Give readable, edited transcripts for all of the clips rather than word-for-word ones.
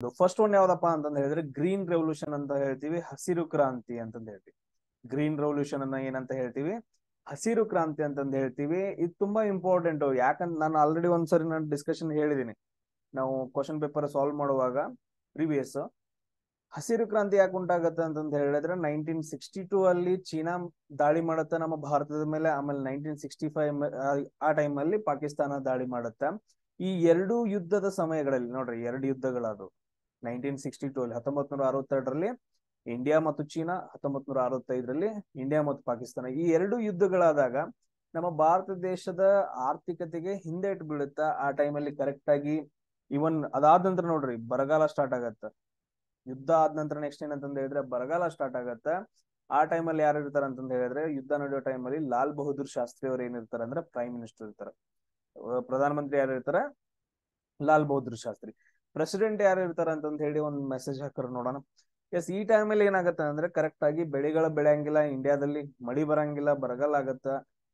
First one ಯಾವ್ದಪ್ಪ ಅಂತಂದ ಹೇಳಿದ್ರೆ ಗ್ರೀನ್ ರೆವಲ್ಯೂಷನ್ ಅಂತ ಹೇಳ್ತೀವಿ, ಹಸಿರು ಕ್ರಾಂತಿ ಅಂತಂದ ಹೇಳ್ತೀವಿ. ಗ್ರೀನ್ ರೆವಲ್ಯೂಷನ್ ಅನ್ನ ಏನಂತ ಹೇಳ್ತೀವಿ, ಹಸಿರು ಕ್ರಾಂತಿ ಅಂತಂದ ಹೇಳ್ತೀವಿ. ಇದು ತುಂಬಾ ಇಂಪಾರ್ಟೆಂಟ್. ಯಾಕಂದ್ರೆ ನಾನು ಆಲ್ರೆಡಿ ಒಂದ್ಸರಿ ನಾನು ಡಿಸ್ಕಷನ್ ಹೇಳಿದೀನಿ, ನಾವು ಕ್ವಶನ್ ಪೇಪರ್ ಸಾಲ್ವ್ ಮಾಡುವಾಗ ಪ್ರೀವಿಯಸ್. ಹಸಿರು ಕ್ರಾಂತಿ ಯಾಕೆ ಉಂಟಾಗತ್ತೆ ಅಂತಂದ ಹೇಳಿದ್ರೆ 1962 ಅಲ್ಲಿ ಚೀನಾ ದಾಳಿ ಮಾಡುತ್ತೆ ನಮ್ಮ ಭಾರತದ ಮೇಲೆ. ಆಮೇಲೆ 1965 ಆ ಟೈಮ್ ಅಲ್ಲಿ ಪಾಕಿಸ್ತಾನ ದಾಳಿ ಮಾಡುತ್ತೆ. ಈ ಎರಡು ಯುದ್ಧದ ಸಮಯಗಳಲ್ಲಿ ನೋಡ್ರಿ, ಎರಡು ಯುದ್ಧಗಳದು 1962 ಅಲ್ಲಿ 1962ರಲ್ಲಿ ಇಂಡಿಯಾ ಮತ್ತು ಚೀನಾ, 1965ರಲ್ಲಿ ಇಂಡಿಯಾ ಮತ್ತು ಪಾಕಿಸ್ತಾನ. ಈ ಎರಡು ಯುದ್ಧಗಳಾದಾಗ ನಮ್ಮ ಭಾರತ ದೇಶದ ಆರ್ಥಿಕತೆಗೆ ಹಿಂದೇಟು ಬೀಳುತ್ತಾ ಆ ಟೈಮಲ್ಲಿ ಕರೆಕ್ಟ್ ಆಗಿ. ಇವನ್ ಅದಾದ ನಂತರ ನೋಡ್ರಿ ಬರಗಾಲ ಸ್ಟಾರ್ಟ್ ಆಗತ್ತ. ಯುದ್ಧ ಆದ ನಂತರ ನೆಕ್ಸ್ಟ್ ಏನಂತಂದ ಹೇಳಿದ್ರೆ ಬರಗಾಲ ಸ್ಟಾರ್ಟ್ ಆಗತ್ತ. ಆ ಟೈಮಲ್ಲಿ ಯಾರು ಇರ್ತಾರ ಅಂತಂದ ಹೇಳಿದ್ರೆ, ಯುದ್ಧ ನಡೆಯೋ ಟೈಮಲ್ಲಿ ಲಾಲ್ ಬಹದ್ದೂರ್ ಶಾಸ್ತ್ರಿ ಅವ್ರು ಏನಿರ್ತಾರೆ ಅಂದ್ರೆ ಪ್ರೈಮ್ ಮಿನಿಸ್ಟರ್ ಇರ್ತಾರೆ. ಪ್ರಧಾನಮಂತ್ರಿ ಯಾರು ಇರ್ತಾರೆ, ಲಾಲ್ ಬಹದ್ದೂರ್ ಶಾಸ್ತ್ರಿ. ಪ್ರೆಸಿಡೆಂಟ್ ಯಾರು ಇರ್ತಾರ ಅಂತಂದ ಹೇಳಿ ಒಂದು ಮೆಸೇಜ್ ಹಾಕರ್ ನೋಡೋಣ. ಎಸ್, ಈ ಟೈಮಲ್ಲಿ ಏನಾಗತ್ತೆ ಅಂದ್ರೆ ಕರೆಕ್ಟ್ ಆಗಿ ಬೆಳೆಗಳು ಬೆಳೆಯಂಗಿಲ್ಲ ಇಂಡಿಯಾದಲ್ಲಿ, ಮಳಿ ಬರಂಗಿಲ್ಲ, ಬರಗಾಲ ಆಗತ್ತ.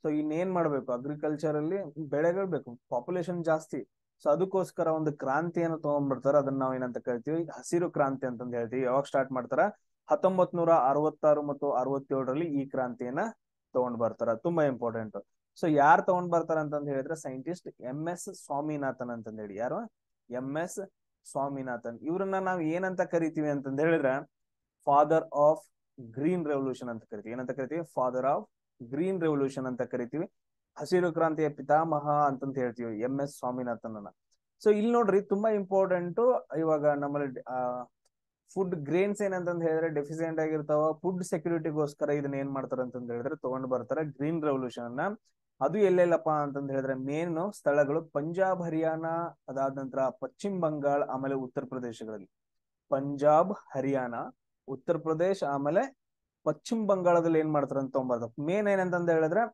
ಸೊ ಇನ್ನೇನ್ ಮಾಡ್ಬೇಕು, ಅಗ್ರಿಕಲ್ಚರ್ ಅಲ್ಲಿ ಬೆಳೆಗಳು ಬೇಕು, ಪಾಪ್ಯುಲೇಷನ್ ಜಾಸ್ತಿ. ಸೊ ಅದಕ್ಕೋಸ್ಕರ ಒಂದು ಕ್ರಾಂತಿಯನ್ನು ತಗೊಂಡ್ಬಿಡ್ತಾರ. ಅದನ್ನ ನಾವ್ ಏನಂತ ಕರಿತೀವಿ, ಹಸಿರು ಕ್ರಾಂತಿ ಅಂತಂದ ಹೇಳ್ತೀವಿ. ಯಾವಾಗ ಸ್ಟಾರ್ಟ್ ಮಾಡ್ತಾರ, 1966 ಮತ್ತು 67ರಲ್ಲಿ ಈ ಕ್ರಾಂತಿಯನ್ನ ತಗೊಂಡ್ ಬರ್ತಾರ. ತುಂಬಾ ಇಂಪಾರ್ಟೆಂಟ್. ಸೊ ಯಾರು ತಗೊಂಡ್ ಬರ್ತಾರ ಅಂತಂದ ಹೇಳಿದ್ರೆ ಸೈಂಟಿಸ್ಟ್ MS ಸ್ವಾಮಿನಾಥನ್ ಅಂತಂದ ಹೇಳಿ. ಯಾರು, MS ಸ್ವಾಮಿನಾಥನ್. ಇವ್ರನ್ನ ನಾವ್ ಏನಂತ ಕರಿತೀವಿ ಅಂತಂದ ಹೇಳಿದ್ರೆ ಫಾದರ್ ಆಫ್ ಗ್ರೀನ್ ರೆವಲ್ಯೂಷನ್ ಅಂತ ಕರಿತೀವಿ. ಏನಂತ ಕರಿತೀವಿ, ಫಾದರ್ ಆಫ್ ಗ್ರೀನ್ ರೆವಲ್ಯೂಷನ್ ಅಂತ ಕರಿತೀವಿ. ಹಸಿರು ಕ್ರಾಂತಿಯ ಪಿತಾಮಹ ಅಂತಂತ ಹೇಳ್ತೀವಿ MS ಸ್ವಾಮಿನಾಥನ್ ಅನ್ನ. ಸೊ ಇಲ್ಲಿ ನೋಡ್ರಿ ತುಂಬಾ ಇಂಪಾರ್ಟೆಂಟ್. ಇವಾಗ ನಮ್ಮಲ್ಲಿ ಫುಡ್ ಗ್ರೇನ್ಸ್ ಏನಂತಂದ ಹೇಳಿದ್ರೆ ಡೆಫಿಸಿಯೆಂಟ್ ಆಗಿರ್ತಾವ. ಫುಡ್ ಸೆಕ್ಯೂರಿಟಿಗೋಸ್ಕರ ಇದನ್ನ ಏನ್ ಮಾಡ್ತಾರ ಅಂತಂದ ಹೇಳಿದ್ರೆ ತಗೊಂಡ್ ಬರ್ತಾರೆ ಗ್ರೀನ್ ರೆವಲ್ಯೂಷನ್ ಅನ್ನ. ಅದು ಎಲ್ಲೆಲ್ಲಪ್ಪ ಅಂತಂದ ಹೇಳಿದ್ರೆ ಮೇನ್ ಸ್ಥಳಗಳು ಪಂಜಾಬ್, ಹರಿಯಾಣ, ಅದಾದ ನಂತರ ಪಶ್ಚಿಮ ಬಂಗಾಳ, ಆಮೇಲೆ ಉತ್ತರ ಪ್ರದೇಶಗಳಲ್ಲಿ. ಪಂಜಾಬ್, ಹರಿಯಾಣ, ಉತ್ತರ ಪ್ರದೇಶ್, ಆಮೇಲೆ ಪಶ್ಚಿಮ ಬಂಗಾಳದಲ್ಲಿ ಏನ್ ಮಾಡ್ತಾರ ಅಂತ ತಗೊಂಡ್ಬರ್ತಾರೆ. ಮೇನ್ ಏನಂತಂದ ಹೇಳಿದ್ರೆ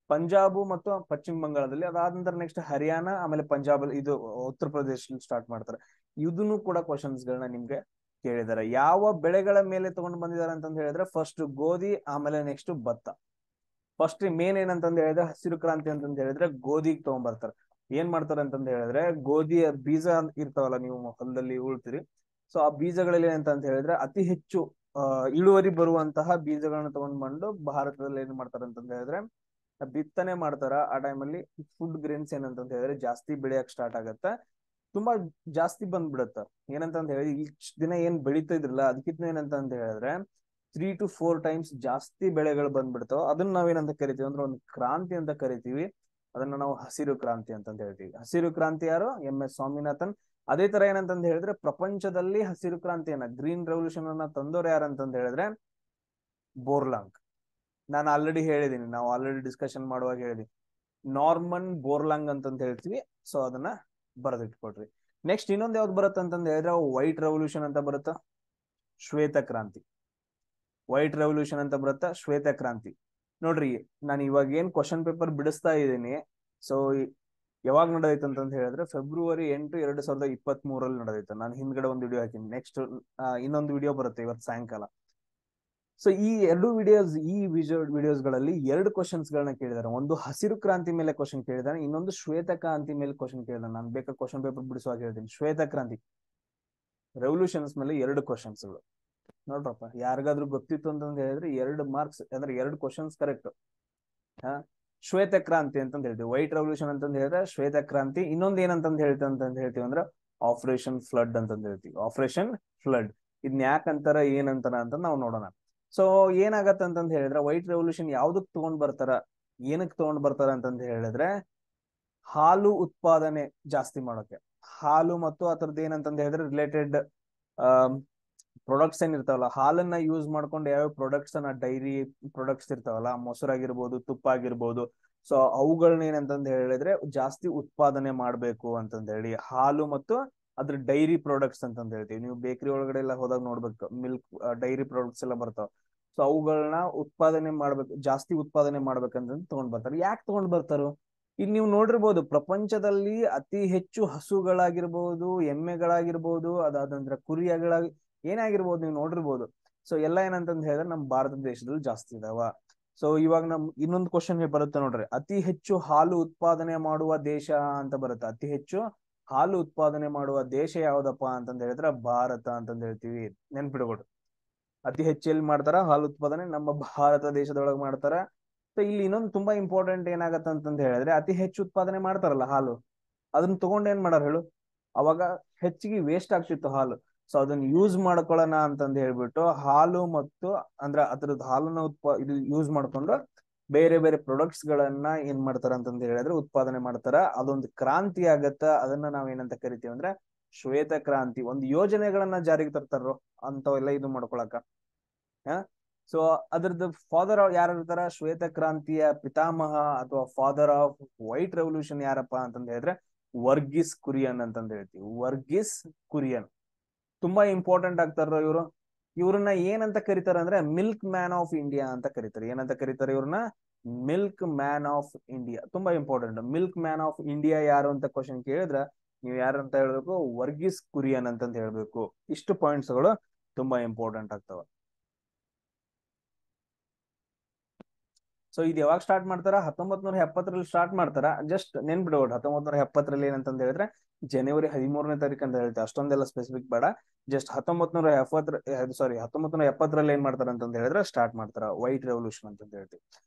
ಪಂಜಾಬ್ ಮತ್ತು ಪಶ್ಚಿಮ ಬಂಗಾಳದಲ್ಲಿ, ಅದಾದ ನಂತರ ನೆಕ್ಸ್ಟ್ ಹರಿಯಾಣ, ಆಮೇಲೆ ಪಂಜಾಬ್, ಇದು ಉತ್ತರ ಪ್ರದೇಶ ಸ್ಟಾರ್ಟ್ ಮಾಡ್ತಾರೆ. ಇದನ್ನು ಕೂಡ ಕ್ವಶನ್ಸ್ ಗಳನ್ನ ನಿಮ್ಗೆ ಕೇಳಿದಾರೆ. ಯಾವ ಬೆಳೆಗಳ ಮೇಲೆ ತಗೊಂಡ್ ಬಂದಿದ್ದಾರೆ ಅಂತಂದ ಹೇಳಿದ್ರೆ ಫಸ್ಟ್ ಗೋಧಿ, ಆಮೇಲೆ ನೆಕ್ಸ್ಟ್ ಭತ್ತ. ಫಸ್ಟ್ ಮೇನ್ ಏನಂತಂದ ಹೇಳಿದ್ರೆ ಹಸಿರು ಕ್ರಾಂತಿ ಅಂತಂದ ಹೇಳಿದ್ರೆ ಗೋಧಿಗೆ ತಗೊಂಡ್ಬರ್ತಾರೆ. ಏನ್ ಮಾಡ್ತಾರೆ ಅಂತಂದ ಹೇಳಿದ್ರೆ ಗೋಧಿಯ ಬೀಜ ಇರ್ತಾವಲ್ಲ, ನೀವು ಹೊಲದಲ್ಲಿ ಉಳ್ತೀರಿ. ಸೊ ಆ ಬೀಜಗಳಲ್ಲಿ ಏನಂತ ಹೇಳಿದ್ರೆ ಅತಿ ಹೆಚ್ಚು ಇಳುವರಿ ಬರುವಂತಹ ಬೀಜಗಳನ್ನ ತಗೊಂಡ್ ಬಂದು ಭಾರತದಲ್ಲಿ ಏನ್ ಮಾಡ್ತಾರೆ ಅಂತಂದ ಹೇಳಿದ್ರೆ ಬಿತ್ತನೆ ಮಾಡ್ತಾರ. ಆ ಟೈಮಲ್ಲಿ ಫುಡ್ ಗ್ರೇನ್ಸ್ ಏನಂತ ಹೇಳಿದ್ರೆ ಜಾಸ್ತಿ ಬೆಳೆಯಕ್ ಸ್ಟಾರ್ಟ್ ಆಗತ್ತ. ತುಂಬಾ ಜಾಸ್ತಿ ಬಂದ್ಬಿಡತ್ತ. ಏನಂತ ಹೇಳಿ ಇಷ್ಟ ದಿನ ಏನ್ ಬೆಳೀತಾ ಇದ್ರಲ್ಲ ಅದಕ್ಕಿಂತ ಏನಂತ ಹೇಳಿದ್ರೆ 3 to 4 ಟೈಮ್ಸ್ ಜಾಸ್ತಿ ಬೆಳೆಗಳು ಬಂದ್ಬಿಡ್ತಾವ. ಅದನ್ನ ನಾವೇನಂತ ಕರಿತೀವಿ ಅಂದ್ರೆ ಒಂದು ಕ್ರಾಂತಿ ಅಂತ ಕರಿತೀವಿ. ಅದನ್ನ ನಾವು ಹಸಿರು ಕ್ರಾಂತಿ ಅಂತ ಹೇಳ್ತೀವಿ. ಹಸಿರು ಕ್ರಾಂತಿ ಯಾರು, MS ಸ್ವಾಮಿನಾಥನ್. ಅದೇ ತರ ಏನಂತಂದ ಹೇಳಿದ್ರೆ ಪ್ರಪಂಚದಲ್ಲಿ ಹಸಿರು ಕ್ರಾಂತಿಯನ್ನ, ಗ್ರೀನ್ ರೆವಲ್ಯೂಷನ್ ಅನ್ನ ತಂದೋರು ಯಾರಂತಂದ ಹೇಳಿದ್ರೆ ಬೋರ್ಲಾಂಗ್. ನಾನು ಆಲ್ರೆಡಿ ಹೇಳಿದೀನಿ, ನಾವು ಆಲ್ರೆಡಿ ಡಿಸ್ಕಷನ್ ಮಾಡುವಾಗ ಹೇಳಿದೀನಿ, ನಾರ್ಮನ್ ಬೋರ್ಲಾಂಗ್ ಅಂತಂತ ಹೇಳ್ತೀವಿ. ಸೊ ಅದನ್ನ ಬರೆದಿಟ್ಕೊಡ್ರಿ. ನೆಕ್ಸ್ಟ್ ಇನ್ನೊಂದು ಯಾವ್ದು ಬರುತ್ತೆ ಅಂತಂದ ಹೇಳಿದ್ರೆ ವೈಟ್ ರೆವಲ್ಯೂಷನ್ ಅಂತ ಬರುತ್ತಾ, ಶ್ವೇತ ಕ್ರಾಂತಿ. ವೈಟ್ ರೆವಲ್ಯೂಷನ್ ಅಂತ ಬರುತ್ತಾ, ಶ್ವೇತ ಕ್ರಾಂತಿ. ನೋಡ್ರಿ, ನಾನು ಇವಾಗ ಏನ್ ಕ್ವಶನ್ ಪೇಪರ್ ಬಿಡಿಸ್ತಾ ಇದ್ದೀನಿ, ಸೊ ಯಾವಾಗ ನಡೆದೈತೆ ಅಂತಂತ ಹೇಳಿದ್ರೆ February 8, 2023 ನಡೆದೈತೆ. ನಾನು ಹಿಂದ್ಗಡೆ ಒಂದು ವಿಡಿಯೋ ಹಾಕಿನಿ. ನೆಕ್ಸ್ಟ್ ಇನ್ನೊಂದು ವಿಡಿಯೋ ಬರುತ್ತೆ ಇವತ್ತು ಸಾಯಂಕಾಲ. ಸೊ ಈ ಎರಡು ವಿಡಿಯೋಸ್ ಗಳಲ್ಲಿ ಎರಡು ಕ್ವಶನ್ಸ್ ಗಳನ್ನ ಕೇಳಿದಾರೆ. ಒಂದು ಹಸಿರು ಕ್ರಾಂತಿ ಮೇಲೆ ಕ್ವಶನ್ ಕೇಳಿದಾನೆ, ಇನ್ನೊಂದು ಶ್ವೇತ ಕ್ರಾಂತಿ ಮೇಲೆ ಕ್ವಶನ್ ಕೇಳಿದಾನೆ. ನಾನು ಬೇಕಾದ ಕ್ವಶನ್ ಪೇಪರ್ ಬಿಡಿಸುವಾಗ ಹೇಳ್ತೀನಿ. ಶ್ವೇತ ಕ್ರಾಂತಿ ರೆವಲ್ಯೂಷನ್ಸ್ ಮೇಲೆ ಎರಡು ಕ್ವಶನ್ಸ್ಗಳು ನೋಡ್ರಪ್ಪ. ಯಾರಿಗಾದ್ರೂ ಗೊತ್ತಿತ್ತು ಅಂತಂದ ಹೇಳಿದ್ರೆ 2 ಮಾರ್ಕ್ಸ್, ಅಂದ್ರೆ 2 ಕ್ವಶನ್ಸ್ ಕರೆಕ್ಟ್. ಶ್ವೇತ ಕ್ರಾಂತಿ ಅಂತಂದ ಹೇಳ್ತೀವಿ. ವೈಟ್ ರೆವಲ್ಯೂಷನ್ ಅಂತಂದ ಹೇಳಿದ್ರೆ ಶ್ವೇತ ಕ್ರಾಂತಿ. ಇನ್ನೊಂದು ಏನಂತಂದ ಹೇಳ್ತೀವಿ ಅಂದ್ರೆ ಆಪರೇಷನ್ ಫ್ಲಡ್ ಅಂತಂದ ಹೇಳ್ತೀವಿ. ಆಪರೇಷನ್ ಫ್ಲಡ್ ಇದನ್ನ ಯಾಕಂತಾರ, ಏನಂತಾರ ಅಂತ ನಾವು ನೋಡೋಣ. ಸೊ ಏನಾಗತ್ತ ಅಂತಂದ ಹೇಳಿದ್ರೆ ವೈಟ್ ರೆವಲ್ಯೂಷನ್ ಯಾವ್ದಕ್ ತಗೊಂಡ್ ಬರ್ತಾರ, ಏನಕ್ಕೆ ತಗೊಂಡ್ ಬರ್ತಾರ ಅಂತಂದ ಹೇಳಿದ್ರೆ ಹಾಲು ಉತ್ಪಾದನೆ ಜಾಸ್ತಿ ಮಾಡೋಕೆ. ಹಾಲು ಮತ್ತು ಅದರದ್ದು ಏನಂತಂದ ಹೇಳಿದ್ರೆ ರಿಲೇಟೆಡ್ ಪ್ರಾಡಕ್ಟ್ಸ್ ಏನ್ ಇರ್ತಾವಲ್ಲ, ಹಾಲನ್ನ ಯೂಸ್ ಮಾಡ್ಕೊಂಡು ಯಾವ ಪ್ರಾಡಕ್ಟ್ಸ್ ಅನ್ನ, ಡೈರಿ ಪ್ರಾಡಕ್ಟ್ಸ್ ಇರ್ತಾವಲ್ಲ, ಮೊಸರಾಗಿರ್ಬೋದು, ತುಪ್ಪ ಆಗಿರ್ಬೋದು. ಸೊ ಅವುಗಳನ್ನ ಏನಂತಂದ ಹೇಳಿದ್ರೆ ಜಾಸ್ತಿ ಉತ್ಪಾದನೆ ಮಾಡ್ಬೇಕು ಅಂತಂದ ಹೇಳಿ, ಹಾಲು ಮತ್ತು ಅದ್ರ ಡೈರಿ ಪ್ರಾಡಕ್ಟ್ಸ್ ಅಂತಂದ ಹೇಳ್ತೀವಿ. ನೀವು ಬೇಕರಿ ಒಳಗಡೆ ಎಲ್ಲ ಹೋದಾಗ ನೋಡ್ಬೇಕು, ಮಿಲ್ಕ್ ಡೈರಿ ಪ್ರಾಡಕ್ಟ್ಸ್ ಎಲ್ಲ ಬರ್ತಾವ. ಸೊ ಅವುಗಳನ್ನ ಉತ್ಪಾದನೆ ಮಾಡ್ಬೇಕು, ಜಾಸ್ತಿ ಉತ್ಪಾದನೆ ಮಾಡ್ಬೇಕಂತ ತಗೊಂಡ್ ಬರ್ತಾರೆ. ಯಾಕೆ ತಗೊಂಡ್ ಬರ್ತಾರೋ, ಈಗ ನೀವು ನೋಡಿರ್ಬೋದು ಪ್ರಪಂಚದಲ್ಲಿ ಅತಿ ಹೆಚ್ಚು ಹಸುಗಳಾಗಿರ್ಬೋದು, ಎಮ್ಮೆಗಳಾಗಿರ್ಬೋದು, ಅದಾದ ನಂತರ ಕುರಿಗಳಾಗಿ ಏನಾಗಿರ್ಬೋದು ನೀವು ನೋಡಿರ್ಬೋದು. ಸೊ ಎಲ್ಲ ಏನಂತಂದ ಹೇಳಿದ್ರೆ ನಮ್ಮ ಭಾರತ ದೇಶದಲ್ಲಿ ಜಾಸ್ತಿ ಇದಾವ. ಸೊ ಇವಾಗ ನಮ್ ಇನ್ನೊಂದು ಕ್ವಶನ್ ಬರುತ್ತೆ ನೋಡ್ರಿ, ಅತಿ ಹೆಚ್ಚು ಹಾಲು ಉತ್ಪಾದನೆ ಮಾಡುವ ದೇಶ ಅಂತ ಬರುತ್ತೆ. ಅತಿ ಹೆಚ್ಚು ಹಾಲು ಉತ್ಪಾದನೆ ಮಾಡುವ ದೇಶ ಯಾವ್ದಪ್ಪ ಅಂತಂದ ಹೇಳಿದ್ರೆ ಭಾರತ ಅಂತಂದ ಹೇಳ್ತೀವಿ. ನೆನ್ಪಿಡ್ಕೊಡ್ರಿ, ಅತಿ ಹೆಚ್ಚು ಎಲ್ಲಿ ಮಾಡ್ತಾರ ಹಾಲು ಉತ್ಪಾದನೆ? ನಮ್ಮ ಭಾರತ ದೇಶದೊಳಗೆ ಮಾಡ್ತಾರ. ಸೊ ಇಲ್ಲಿ ಇನ್ನೊಂದು ತುಂಬಾ ಇಂಪಾರ್ಟೆಂಟ್ ಏನಾಗತ್ತ ಅಂತಂದ ಹೇಳಿದ್ರೆ, ಅತಿ ಹೆಚ್ಚು ಉತ್ಪಾದನೆ ಮಾಡ್ತಾರಲ್ಲ ಹಾಲು, ಅದನ್ನ ತಗೊಂಡ್ ಏನ್ ಮಾಡಾರ ಹೇಳು? ಅವಾಗ ಹೆಚ್ಚಿಗೆ ವೇಸ್ಟ್ ಆಗ್ತಿತ್ತು ಹಾಲು. ಸೊ ಅದನ್ನ ಯೂಸ್ ಮಾಡ್ಕೊಳ್ಳೋಣ ಅಂತಂದ ಹೇಳ್ಬಿಟ್ಟು ಹಾಲು ಮತ್ತು ಅಂದ್ರ ಅದ್ರದ್ದು ಹಾಲನ್ನ ಇದು ಯೂಸ್ ಮಾಡ್ಕೊಂಡು ಬೇರೆ ಬೇರೆ ಪ್ರೊಡಕ್ಟ್ಸ್ ಗಳನ್ನ ಏನ್ ಮಾಡ್ತಾರ ಅಂತಂದ ಹೇಳಿದ್ರೆ ಉತ್ಪಾದನೆ ಮಾಡ್ತಾರ. ಅದೊಂದು ಕ್ರಾಂತಿ ಆಗತ್ತ. ಅದನ್ನ ನಾವ್ ಏನಂತ ಕರಿತೀವಿ ಅಂದ್ರೆ ಶ್ವೇತ ಕ್ರಾಂತಿ. ಒಂದು ಯೋಜನೆಗಳನ್ನ ಜಾರಿಗೆ ತರ್ತಾರೋ ಅಂತವೆಲ್ಲ ಇದು ಮಾಡ್ಕೊಳಕ. ಸೊ ಅದ್ರದ್ದು ಫಾದರ್ ಯಾರು ಇರ್ತಾರ? ಶ್ವೇತ ಕ್ರಾಂತಿಯ ಪಿತಾಮಹ ಅಥವಾ ಫಾದರ್ ಆಫ್ ವೈಟ್ ರೆವಲ್ಯೂಷನ್ ಯಾರಪ್ಪ ಅಂತಂದ ಹೇಳಿದ್ರೆ ವರ್ಗಿಸ್ ಕುರಿಯನ್ ಅಂತಂದ ಹೇಳ್ತೀವಿ. ವರ್ಗಿಸ್ ಕುರಿಯನ್ ತುಂಬಾ ಇಂಪಾರ್ಟೆಂಟ್ ಆಗ್ತಾರ ಇವರು. ಇವ್ರನ್ನ ಏನಂತ ಕರೀತಾರ ಅಂದ್ರೆ ಮಿಲ್ಕ್ ಮ್ಯಾನ್ ಆಫ್ ಇಂಡಿಯಾ ಅಂತ ಕರೀತಾರೆ. ಏನಂತ ಕರೀತಾರೆ ಇವ್ರನ್ನ? Milk man of India. ತುಂಬಾ important. Milk man of India ಯಾರು ಅಂತ ಕ್ವಶನ್ ಕೇಳಿದ್ರ ನೀವು ಯಾರಂತ ಹೇಳ್ಬೇಕು? ವರ್ಗಿಸ್ ಕುರಿಯನ್ ಅಂತಂತ ಹೇಳ್ಬೇಕು. ಇಷ್ಟು ಪಾಯಿಂಟ್ಸ್ ಗಳು ತುಂಬಾ ಇಂಪಾರ್ಟೆಂಟ್ ಆಗ್ತಾವ. ಸೊ ಇದು ಯಾವಾಗ ಸ್ಟಾರ್ಟ್ ಮಾಡ್ತಾರ? 1970ರಲ್ಲಿ ಸ್ಟಾರ್ಟ್ ಮಾಡ್ತಾರ. ಜಸ್ಟ್ ನೆನ್ಬಿಡೋಣ, 1970ರಲ್ಲಿ ಏನಂತಂದ ಹೇಳಿದ್ರೆ ಜನವರಿ 13ನೇ ತಾರೀಕು ಅಂತ ಹೇಳ್ತಾರೆ. ಅಷ್ಟೊಂದೆಲ್ಲ ಸ್ಪೆಸಿಫಿಕ್ ಬೇಡ. ಜಸ್ಟ್ 1970ರಲ್ಲಿ ಏನ್ ಮಾಡ್ತಾರ ಅಂತಂದ ಹೇಳಿದ್ರೆ ಸ್ಟಾರ್ಟ್ ಮಾಡ್ತಾರ ವೈಟ್ ರೆವಲ್ಯೂಷನ್ ಅಂತ ಹೇಳ್ತೀವಿ.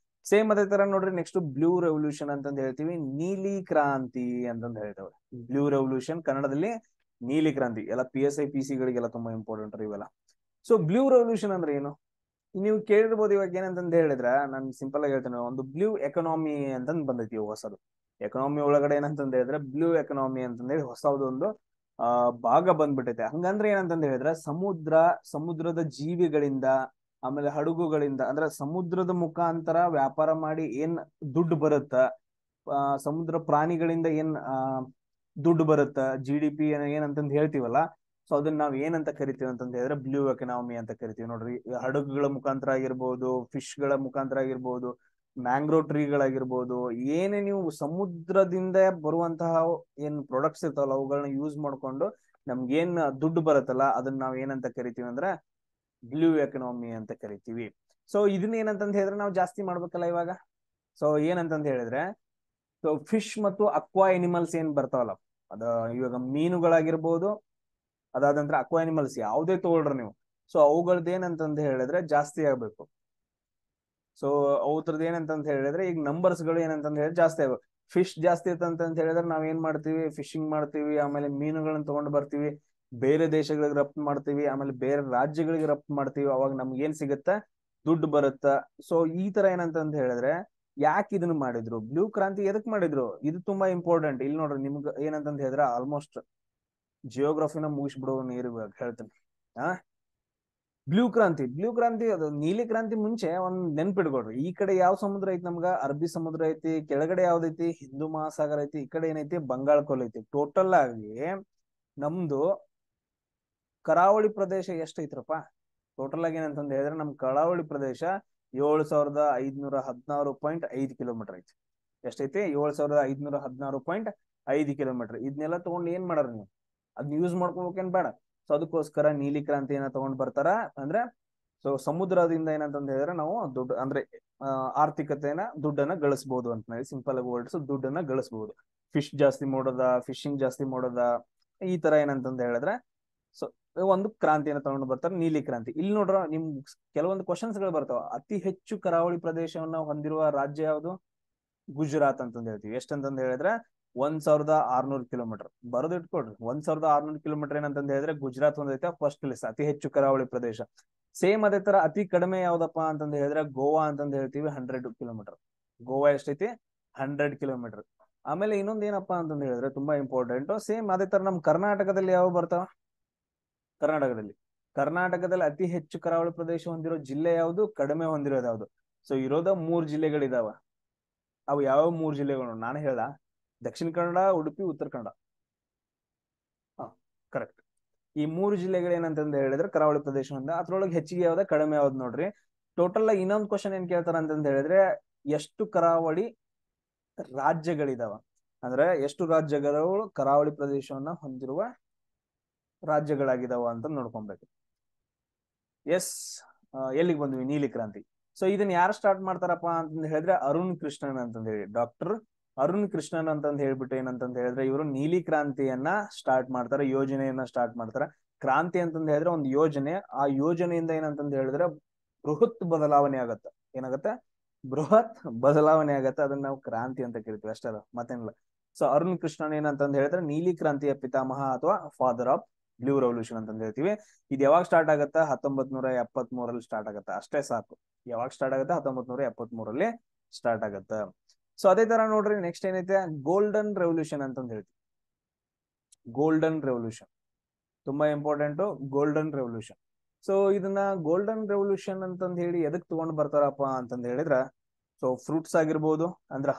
ಸೇಮ್ ಅದೇ ತರ ನೋಡ್ರಿ, ನೆಕ್ಸ್ಟ್ ಬ್ಲೂ ರೆವಲ್ಯೂಷನ್ ಅಂತಂದ ಹೇಳ್ತೀವಿ. ನೀಲಿ ಕ್ರಾಂತಿ ಅಂತಂದ ಹೇಳ್ತೇವೆ. ಬ್ಲೂ ರೆವಲ್ಯೂಷನ್, ಕನ್ನಡದಲ್ಲಿ ನೀಲಿ ಕ್ರಾಂತಿ. ಎಲ್ಲ PSI PC ಗಳಿಗೆಲ್ಲ ತುಂಬಾ ಇಂಪಾರ್ಟೆಂಟ್ ಇವೆಲ್ಲ. ಸೊ ಬ್ಲೂ ರೆವಲ್ಯೂಷನ್ ಅಂದ್ರೆ ಏನು? ನೀವು ಕೇಳಿರ್ಬೋದು. ಇವಾಗ ಏನಂತಂದ ಹೇಳಿದ್ರ ನಾನು ಸಿಂಪಲ್ ಆಗಿ ಹೇಳ್ತೇನೆ. ಒಂದು ಬ್ಲೂ ಎಕನಾಮಿ ಅಂತಂದ್ ಬಂದೈತಿ ಹೊಸದು. ಎಕನಾಮಿ ಒಳಗಡೆ ಏನಂತಂದ ಹೇಳಿದ್ರೆ ಬ್ಲೂ ಎಕನಾಮಿ ಅಂತಂದ ಹೇಳಿ ಹೊಸದೊಂದು ಭಾಗ ಬಂದ್ಬಿಟ್ಟೈತೆ. ಹಂಗಂದ್ರೆ ಏನಂತಂದ ಹೇಳಿದ್ರೆ ಸಮುದ್ರದ ಜೀವಿಗಳಿಂದ, ಆಮೇಲೆ ಹಡಗುಗಳಿಂದ, ಅಂದ್ರೆ ಸಮುದ್ರದ ಮುಖಾಂತರ ವ್ಯಾಪಾರ ಮಾಡಿ ಏನ್ ದುಡ್ಡು ಬರುತ್ತ, ಸಮುದ್ರ ಪ್ರಾಣಿಗಳಿಂದ ಏನ್ ದುಡ್ಡು ಬರುತ್ತ, GDP ಏನಂತಂದ್ ಹೇಳ್ತೀವಲ್ಲ. ಸೊ ಅದನ್ನ ನಾವ್ ಏನಂತ ಕರಿತೀವಿ ಅಂತಂದ ಹೇಳಿದ್ರೆ ಬ್ಲೂ ಎಕನಾಮಿ ಅಂತ ಕರಿತೀವಿ ನೋಡ್ರಿ. ಹಡಗುಗಳ ಮುಖಾಂತರ ಆಗಿರ್ಬೋದು, ಫಿಶ್ ಗಳ ಮುಖಾಂತರ ಆಗಿರ್ಬೋದು, ಮ್ಯಾಂಗ್ರೋ ಟ್ರೀಗಳಾಗಿರ್ಬೋದು, ಏನೇ ನೀವು ಸಮುದ್ರದಿಂದ ಬರುವಂತಹ ಏನ್ ಪ್ರಾಡಕ್ಟ್ಸ್ ಇರ್ತಾವಲ್ಲ ಅವುಗಳನ್ನ ಯೂಸ್ ಮಾಡ್ಕೊಂಡು ನಮ್ಗೇನ್ ದುಡ್ಡು ಬರುತ್ತಲ್ಲ ಅದನ್ನ ನಾವ್ ಏನಂತ ಕರಿತೀವಿ ಅಂದ್ರೆ ಬ್ಲೂ ಎಕನಾಮಿ ಅಂತ ಕರಿತೀವಿ. ಸೊ ಇದನ್ನ ಏನಂತಂದ ಹೇಳಿದ್ರೆ ನಾವು ಜಾಸ್ತಿ ಮಾಡ್ಬೇಕಲ್ಲ ಇವಾಗ. ಸೊ ಏನಂತಂದ ಹೇಳಿದ್ರೆ, ಸೊ ಫಿಶ್ ಮತ್ತು ಅಕ್ವಾ ಎನಿಮಲ್ಸ್ ಏನ್ ಬರ್ತಾವಲ್ಲ, ಅದ ಇವಾಗ ಮೀನುಗಳಾಗಿರ್ಬೋದು, ಅದಾದ ನಂತರ ಅಕ್ವಾ ಅನಿಮಲ್ಸ್ ಯಾವುದೇ ತಗೊಳ್ರಿ ನೀವು. ಸೊ ಅವುಗಳದ್ದು ಏನಂತಂದ ಹೇಳಿದ್ರೆ ಜಾಸ್ತಿ ಆಗ್ಬೇಕು. ಸೊ ಅವ್ರದ್ದು ಏನಂತಂತ ಹೇಳಿದ್ರೆ ಈಗ ನಂಬರ್ಸ್ ಗಳು ಏನಂತಂದ ಹೇಳಿದ್ರೆ ಜಾಸ್ತಿ ಆಗ್ಬೇಕು. ಫಿಶ್ ಜಾಸ್ತಿ ಇರ್ತಂತ ಹೇಳಿದ್ರೆ ನಾವ್ ಏನ್ ಮಾಡ್ತೀವಿ? ಫಿಶಿಂಗ್ ಮಾಡ್ತೀವಿ, ಆಮೇಲೆ ಮೀನುಗಳನ್ನ ತಗೊಂಡ್ ಬರ್ತೀವಿ, ಬೇರೆ ದೇಶಗಳಿಗೆ ರಫ್ತು ಮಾಡ್ತೀವಿ, ಆಮೇಲೆ ಬೇರೆ ರಾಜ್ಯಗಳಿಗೆ ರಫ್ತು ಮಾಡ್ತೀವಿ. ಅವಾಗ ನಮ್ಗೆ ಏನ್ ಸಿಗುತ್ತ? ದುಡ್ಡು ಬರುತ್ತ. ಸೊ ಈ ತರ ಏನಂತಂದ ಹೇಳಿದ್ರೆ ಯಾಕೆ ಇದನ್ನ ಮಾಡಿದ್ರು? ಬ್ಲೂ ಕ್ರಾಂತಿ ಎದಕ್ ಮಾಡಿದ್ರು? ಇದು ತುಂಬಾ ಇಂಪಾರ್ಟೆಂಟ್. ಇಲ್ಲಿ ನೋಡ್ರಿ, ನಿಮ್ಗೆ ಏನಂತಂದ ಹೇಳಿದ್ರೆ ಆಲ್ಮೋಸ್ಟ್ ಜಿಯೋಗ್ರಫಿನ ಮುಗಿಸ್ಬಿಡೋ ನೀರು ಹೇಳ್ತೇನೆ. ಬ್ಲೂ ಕ್ರಾಂತಿ ಅದು ನೀಲಿ ಕ್ರಾಂತಿ ಮುಂಚೆ ಒಂದ್ ನೆನ್ಪಿಡ್ಕೊಡ್ರಿ. ಈ ಕಡೆ ಯಾವ ಸಮುದ್ರ ಐತಿ? ನಮ್ಗ ಅರಬ್ಬಿ ಸಮುದ್ರ ಐತಿ. ಕೆಳಗಡೆ ಯಾವ್ದೈತಿ? ಹಿಂದೂ ಮಹಾಸಾಗರ ಐತಿ. ಈ ಕಡೆ ಏನೈತಿ? ಬಂಗಾಳ ಕೊಲ್ಲಿ ಐತಿ. ಟೋಟಲ್ ಆಗಿ ನಮ್ದು ಕರಾವಳಿ ಪ್ರದೇಶ ಎಷ್ಟ್ ಐತ್ರಪ್ಪ? ಟೋಟಲ್ ಆಗಿ ಏನಂತಂದ ಹೇಳಿದ್ರೆ ನಮ್ ಕರಾವಳಿ ಪ್ರದೇಶ 7516.5 ಕಿಲೋಮೀಟರ್ ಐತಿ. ಎಷ್ಟೈತಿ? 7516.5 ಕಿಲೋಮೀಟರ್. ಇದನ್ನೆಲ್ಲ ತಗೊಂಡ್ ಏನ್ ಮಾಡಾರ ನೀವು? ಅದ್ನ ಯೂಸ್ ಮಾಡ್ಕೋಬೇಕೇನ್ ಬೇಡ? ಸೊ ಅದಕ್ಕೋಸ್ಕರ ನೀಲಿ ಕ್ರಾಂತಿಯನ್ನ ತಗೊಂಡ್ ಬರ್ತಾರ. ಅಂದ್ರೆ ಸೊ ಸಮುದ್ರದಿಂದ ಏನಂತಂದ ಹೇಳಿದ್ರೆ ನಾವು ದುಡ್ಡು ಅಂದ್ರೆ ಆರ್ಥಿಕತೆನ ದುಡ್ಡನ್ನ ಗಳಿಸಬಹುದು ಅಂತ ಹೇಳಿ ಸಿಂಪಲ್ ಆಗಿ ವರ್ಡ್ಸ್, ದುಡ್ಡನ್ನ ಗಳಿಸಬಹುದು. ಫಿಶ್ ಜಾಸ್ತಿ ಮಾಡೋದ, ಫಿಶಿಂಗ್ ಜಾಸ್ತಿ ಮಾಡೋದ, ಈ ತರ ಏನಂತಂದ ಹೇಳಿದ್ರೆ ಸೊ ಒಂದು ಕ್ರಾಂತಿಯನ್ನ ತಗೊಂಡು ಬರ್ತಾರೆ, ನೀಲಿ ಕ್ರಾಂತಿ. ಇಲ್ಲಿ ನೋಡ್ರ ನಿಮ್ ಕೆಲವೊಂದು ಕ್ವಶನ್ಸ್ ಗಳು ಬರ್ತಾವ. ಅತಿ ಹೆಚ್ಚು ಕರಾವಳಿ ಪ್ರದೇಶವನ್ನ ಹೊಂದಿರುವ ರಾಜ್ಯ ಯಾವುದು? ಗುಜರಾತ್ ಅಂತಂದ ಹೇಳ್ತೀವಿ. ಎಷ್ಟಂತಂದ ಹೇಳಿದ್ರೆ 1600 ಕಿಲೋಮೀಟರ್. ಬರೋದು ಇಟ್ಕೊಡ್ರಿ, 1600 ಕಿಲೋಮೀಟರ್ ಏನಂತಂದ ಹೇಳಿದ್ರೆ ಗುಜರಾತ್ ಒಂದೈತೆ ಫಸ್ಟ್ ಪ್ಲೇಸ್ ಅತಿ ಹೆಚ್ಚು ಕರಾವಳಿ ಪ್ರದೇಶ. ಸೇಮ್ ಅದೇ ತರ ಅತಿ ಕಡಿಮೆ ಯಾವ್ದಪ್ಪ ಅಂತಂದ ಹೇಳಿದ್ರೆ ಗೋವಾ ಅಂತಂದ ಹೇಳ್ತೀವಿ, 100 ಕಿಲೋಮೀಟರ್. ಗೋವಾ ಎಷ್ಟೈತಿ? 100 ಕಿಲೋಮೀಟರ್. ಆಮೇಲೆ ಇನ್ನೊಂದ್ ಏನಪ್ಪಾ ಅಂತಂದ ಹೇಳಿದ್ರೆ ತುಂಬಾ ಇಂಪಾರ್ಟೆಂಟ್. ಸೇಮ್ ಅದೇ ತರ ನಮ್ ಕರ್ನಾಟಕದಲ್ಲಿ ಯಾವ ಬರ್ತಾವ? ಕರ್ನಾಟಕದಲ್ಲಿ ಅತಿ ಹೆಚ್ಚು ಕರಾವಳಿ ಪ್ರದೇಶ ಹೊಂದಿರೋ ಜಿಲ್ಲೆ ಯಾವುದು? ಕಡಿಮೆ ಹೊಂದಿರೋದು ಯಾವುದು? ಸೊ ಇರೋದ 3 ಜಿಲ್ಲೆಗಳಿದಾವ. ಅವು ಯಾವ 3 ಜಿಲ್ಲೆಗಳು ನಾನು ಹೇಳ? ದಕ್ಷಿಣ ಕನ್ನಡ, ಉಡುಪಿ, ಉತ್ತರ ಕನ್ನಡ. ಕರೆಕ್ಟ್. ಈ 3 ಜಿಲ್ಲೆಗಳು ಏನಂತಂದ ಹೇಳಿದ್ರೆ ಕರಾವಳಿ ಪ್ರದೇಶ ಹೊಂದ. ಅದ್ರೊಳಗೆ ಹೆಚ್ಚಿಗೆ ಯಾವ್ದ, ಕಡಿಮೆ ಯಾವ್ದು ನೋಡ್ರಿ. ಟೋಟಲ್ ಇನ್ನೊಂದು ಕ್ವಶನ್ ಏನ್ ಕೇಳ್ತಾರ ಅಂತಂದ ಹೇಳಿದ್ರೆ ಎಷ್ಟು ಕರಾವಳಿ ರಾಜ್ಯಗಳಿದಾವ, ಅಂದ್ರೆ ಎಷ್ಟು ರಾಜ್ಯಗಳು ಕರಾವಳಿ ಪ್ರದೇಶವನ್ನ ಹೊಂದಿರುವ ರಾಜ್ಯಗಳಾಗಿದಾವ ಅಂತ ನೋಡ್ಕೊಬೇಕು. ಎಸ್, ಎಲ್ಲಿಗೆ ಬಂದ್ವಿ? ನೀಲಿ ಕ್ರಾಂತಿ. ಸೊ ಇದನ್ನ ಯಾರು ಸ್ಟಾರ್ಟ್ ಮಾಡ್ತಾರಪ್ಪ ಅಂತಂದ ಹೇಳಿದ್ರೆ ಅರುಣ್ ಕೃಷ್ಣನ್ ಅಂತಂದ ಹೇಳಿ, ಡಾಕ್ಟರ್ ಅರುಣ್ ಕೃಷ್ಣನ್ ಅಂತಂದ್ ಹೇಳ್ಬಿಟ್ಟು ಏನಂತಂದ್ ಹೇಳಿದ್ರೆ ಇವರು ನೀಲಿ ಕ್ರಾಂತಿಯನ್ನ ಸ್ಟಾರ್ಟ್ ಮಾಡ್ತಾರೆ, ಯೋಜನೆಯನ್ನ ಸ್ಟಾರ್ಟ್ ಮಾಡ್ತಾರೆ. ಕ್ರಾಂತಿ ಅಂತಂದ್ ಹೇಳಿದ್ರೆ ಒಂದು ಯೋಜನೆ, ಆ ಯೋಜನೆಯಿಂದ ಏನಂತಂದ್ ಹೇಳಿದ್ರೆ ಬೃಹತ್ ಬದಲಾವಣೆ ಆಗತ್ತೆ. ಏನಾಗತ್ತೆ? ಬೃಹತ್ ಬದಲಾವಣೆ ಆಗತ್ತೆ. ಅದನ್ನ ನಾವು ಕ್ರಾಂತಿ ಅಂತ ಕರಿತೀವಿ, ಅಷ್ಟೇ ಅದ, ಮತ್ತೇನಿಲ್ಲ. ಸೊ ಅರುಣ್ ಕೃಷ್ಣನ್ ಏನಂತಂದ್ ಹೇಳಿದ್ರೆ ನೀಲಿ ಕ್ರಾಂತಿಯ ಪಿತಾಮಹ ಅಥವಾ ಫಾದರ್ ಆಫ್ ಬ್ಲೂ ರೆವಲ್ಯೂಷನ್ ಅಂತ ಹೇಳ್ತೀವಿ. ಇದು ಯಾವಾಗ ಸ್ಟಾರ್ಟ್ ಆಗತ್ತಾ? 1973 ಸ್ಟಾರ್ಟ್ ಆಗತ್ತ, ಅಷ್ಟೇ ಸಾಕು. ಯಾವಾಗ ಸ್ಟಾರ್ಟ್ ಆಗತ್ತೆ? 1973 ಸ್ಟಾರ್ಟ್ ಆಗತ್ತ. ಸೊ ಅದೇ ತರ ನೋಡ್ರಿ, ನೆಕ್ಸ್ಟ್ ಏನೈತೆ? ಗೋಲ್ಡನ್ ರೆವಲ್ಯೂಷನ್ ಅಂತಂದ್ ಹೇಳ್ತೀವಿ. ಗೋಲ್ಡನ್ ರೆವಲ್ಯೂಷನ್ ತುಂಬಾ ಇಂಪಾರ್ಟೆಂಟ್, ಗೋಲ್ಡನ್ ರೆವಲ್ಯೂಷನ್. ಸೊ ಇದನ್ನ ಗೋಲ್ಡನ್ ರೆವಲ್ಯೂಷನ್ ಅಂತಂದ್ ಹೇಳಿ ಎದಕ್ ತಗೊಂಡ್ ಬರ್ತಾರಪ್ಪ ಅಂತಂದ್ ಹೇಳಿದ್ರ, ಸೊ ಫ್ರೂಟ್ಸ್ ಆಗಿರ್ಬೋದು, ಅಂದ್ರೆ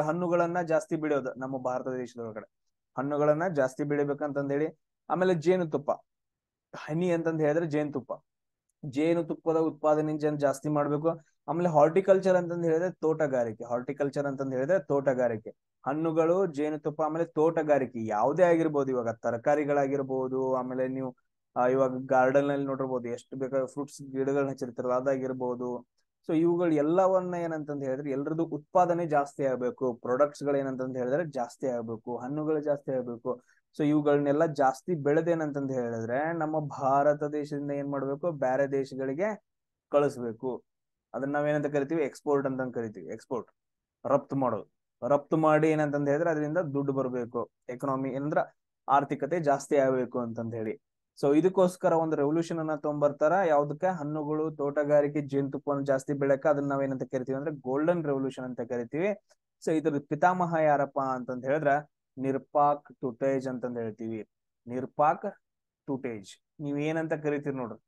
ಹಣ್ಣುಗಳನ್ನ ಜಾಸ್ತಿ ಬೆಳೆಯೋದು ನಮ್ಮ ಭಾರತ ದೇಶದೊಳಗಡೆ, ಹಣ್ಣುಗಳನ್ನ ಜಾಸ್ತಿ ಬೆಳಿಬೇಕಂತಂದ್ ಹೇಳಿ. ಆಮೇಲೆ ಜೇನುತುಪ್ಪ, ಹನಿ ಅಂತಂದ್ ಹೇಳಿದ್ರೆ ಜೇನುತುಪ್ಪದ ಉತ್ಪಾದನೆ ಜಾಸ್ತಿ ಮಾಡ್ಬೇಕು. ಆಮೇಲೆ ಹಾರ್ಟಿಕಲ್ಚರ್ ಅಂತಂದ್ ಹೇಳಿದ್ರೆ ತೋಟಗಾರಿಕೆ, ಹಣ್ಣುಗಳು, ಜೇನುತುಪ್ಪ, ಆಮೇಲೆ ತೋಟಗಾರಿಕೆ ಯಾವುದೇ ಆಗಿರ್ಬೋದು. ಇವಾಗ ತರಕಾರಿಗಳಾಗಿರ್ಬೋದು, ಆಮೇಲೆ ನೀವು ಇವಾಗ ಗಾರ್ಡನ್ ನಲ್ಲಿ ನೋಡಿರ್ಬೋದು, ಎಷ್ಟು ಬೇಕಾದ ಫ್ರೂಟ್ಸ್ ಗಿಡಗಳನ್ನ ಹಚ್ಚಿರ್ತಾರಲ್ಲ, ಅದಾಗಿರ್ಬೋದು. ಸೊ ಇವುಗಳು ಎಲ್ಲವನ್ನ ಏನಂತಂದ್ ಹೇಳಿದ್ರೆ ಎಲ್ರದ್ದು ಉತ್ಪಾದನೆ ಜಾಸ್ತಿ ಆಗ್ಬೇಕು, ಪ್ರಾಡಕ್ಟ್ಸ್ ಗಳು ಏನಂತಂದ್ ಹೇಳಿದ್ರೆ ಜಾಸ್ತಿ ಆಗ್ಬೇಕು, ಹಣ್ಣುಗಳು ಜಾಸ್ತಿ ಆಗ್ಬೇಕು. ಸೊ ಇವುಗಳನ್ನೆಲ್ಲ ಜಾಸ್ತಿ ಬೆಳೆದೇನಂತಂದ್ ಹೇಳಿದ್ರೆ ನಮ್ಮ ಭಾರತ ದೇಶದಿಂದ ಏನ್ ಮಾಡ್ಬೇಕು? ಬೇರೆ ದೇಶಗಳಿಗೆ ಕಳಿಸ್ಬೇಕು. ಅದನ್ನ ನಾವೇನಂತ ಕರಿತೀವಿ? ಎಕ್ಸ್ಪೋರ್ಟ್ ಅಂತ ಕರಿತೀವಿ. ಎಕ್ಸ್ಪೋರ್ಟ್, ರಫ್ತು ಮಾಡೋದು. ರಫ್ತು ಮಾಡಿ ಏನಂತಂದ್ ಹೇಳಿದ್ರೆ ಅದರಿಂದ ದುಡ್ಡು ಬರ್ಬೇಕು, ಎಕನಾಮಿ ಏನಂದ್ರ ಆರ್ಥಿಕತೆ ಜಾಸ್ತಿ ಆಗ್ಬೇಕು ಅಂತಂದ್ ಹೇಳಿ. ಸೊ ಇದಕ್ಕೋಸ್ಕರ ಒಂದು ರೆವಲ್ಯೂಷನ್ ಅನ್ನ ತಗೊಂಡ್ಬರ್ತಾರ. ಯಾವ್ದಕ್ಕೆ? ಹಣ್ಣುಗಳು, ತೋಟಗಾರಿಕೆ, ಜೇನುತುಪ್ಪವನ್ನು ಜಾಸ್ತಿ ಬೆಳಕ. ಅದನ್ನ ನಾವೇನಂತ ಕರಿತೀವಿ ಅಂದ್ರೆ ಗೋಲ್ಡನ್ ರೆವಲ್ಯೂಷನ್ ಅಂತ ಕರಿತೀವಿ. ಸೊ ಇದ್ರ ಪಿತಾಮಹ ಯಾರಪ್ಪ ಅಂತಂದ್ ಹೇಳಿದ್ರ ನಿರ್ಪಾಕ್ ಟುಟೇಜ್ ಅಂತಂದ್ ಹೇಳ್ತೀವಿ. ನಿರ್ಪಾಕ್ ಟುಟೇಜ್, ನೀವ್ ಏನಂತ ಕರಿತೀರಿ ನೋಡ್ರಿ,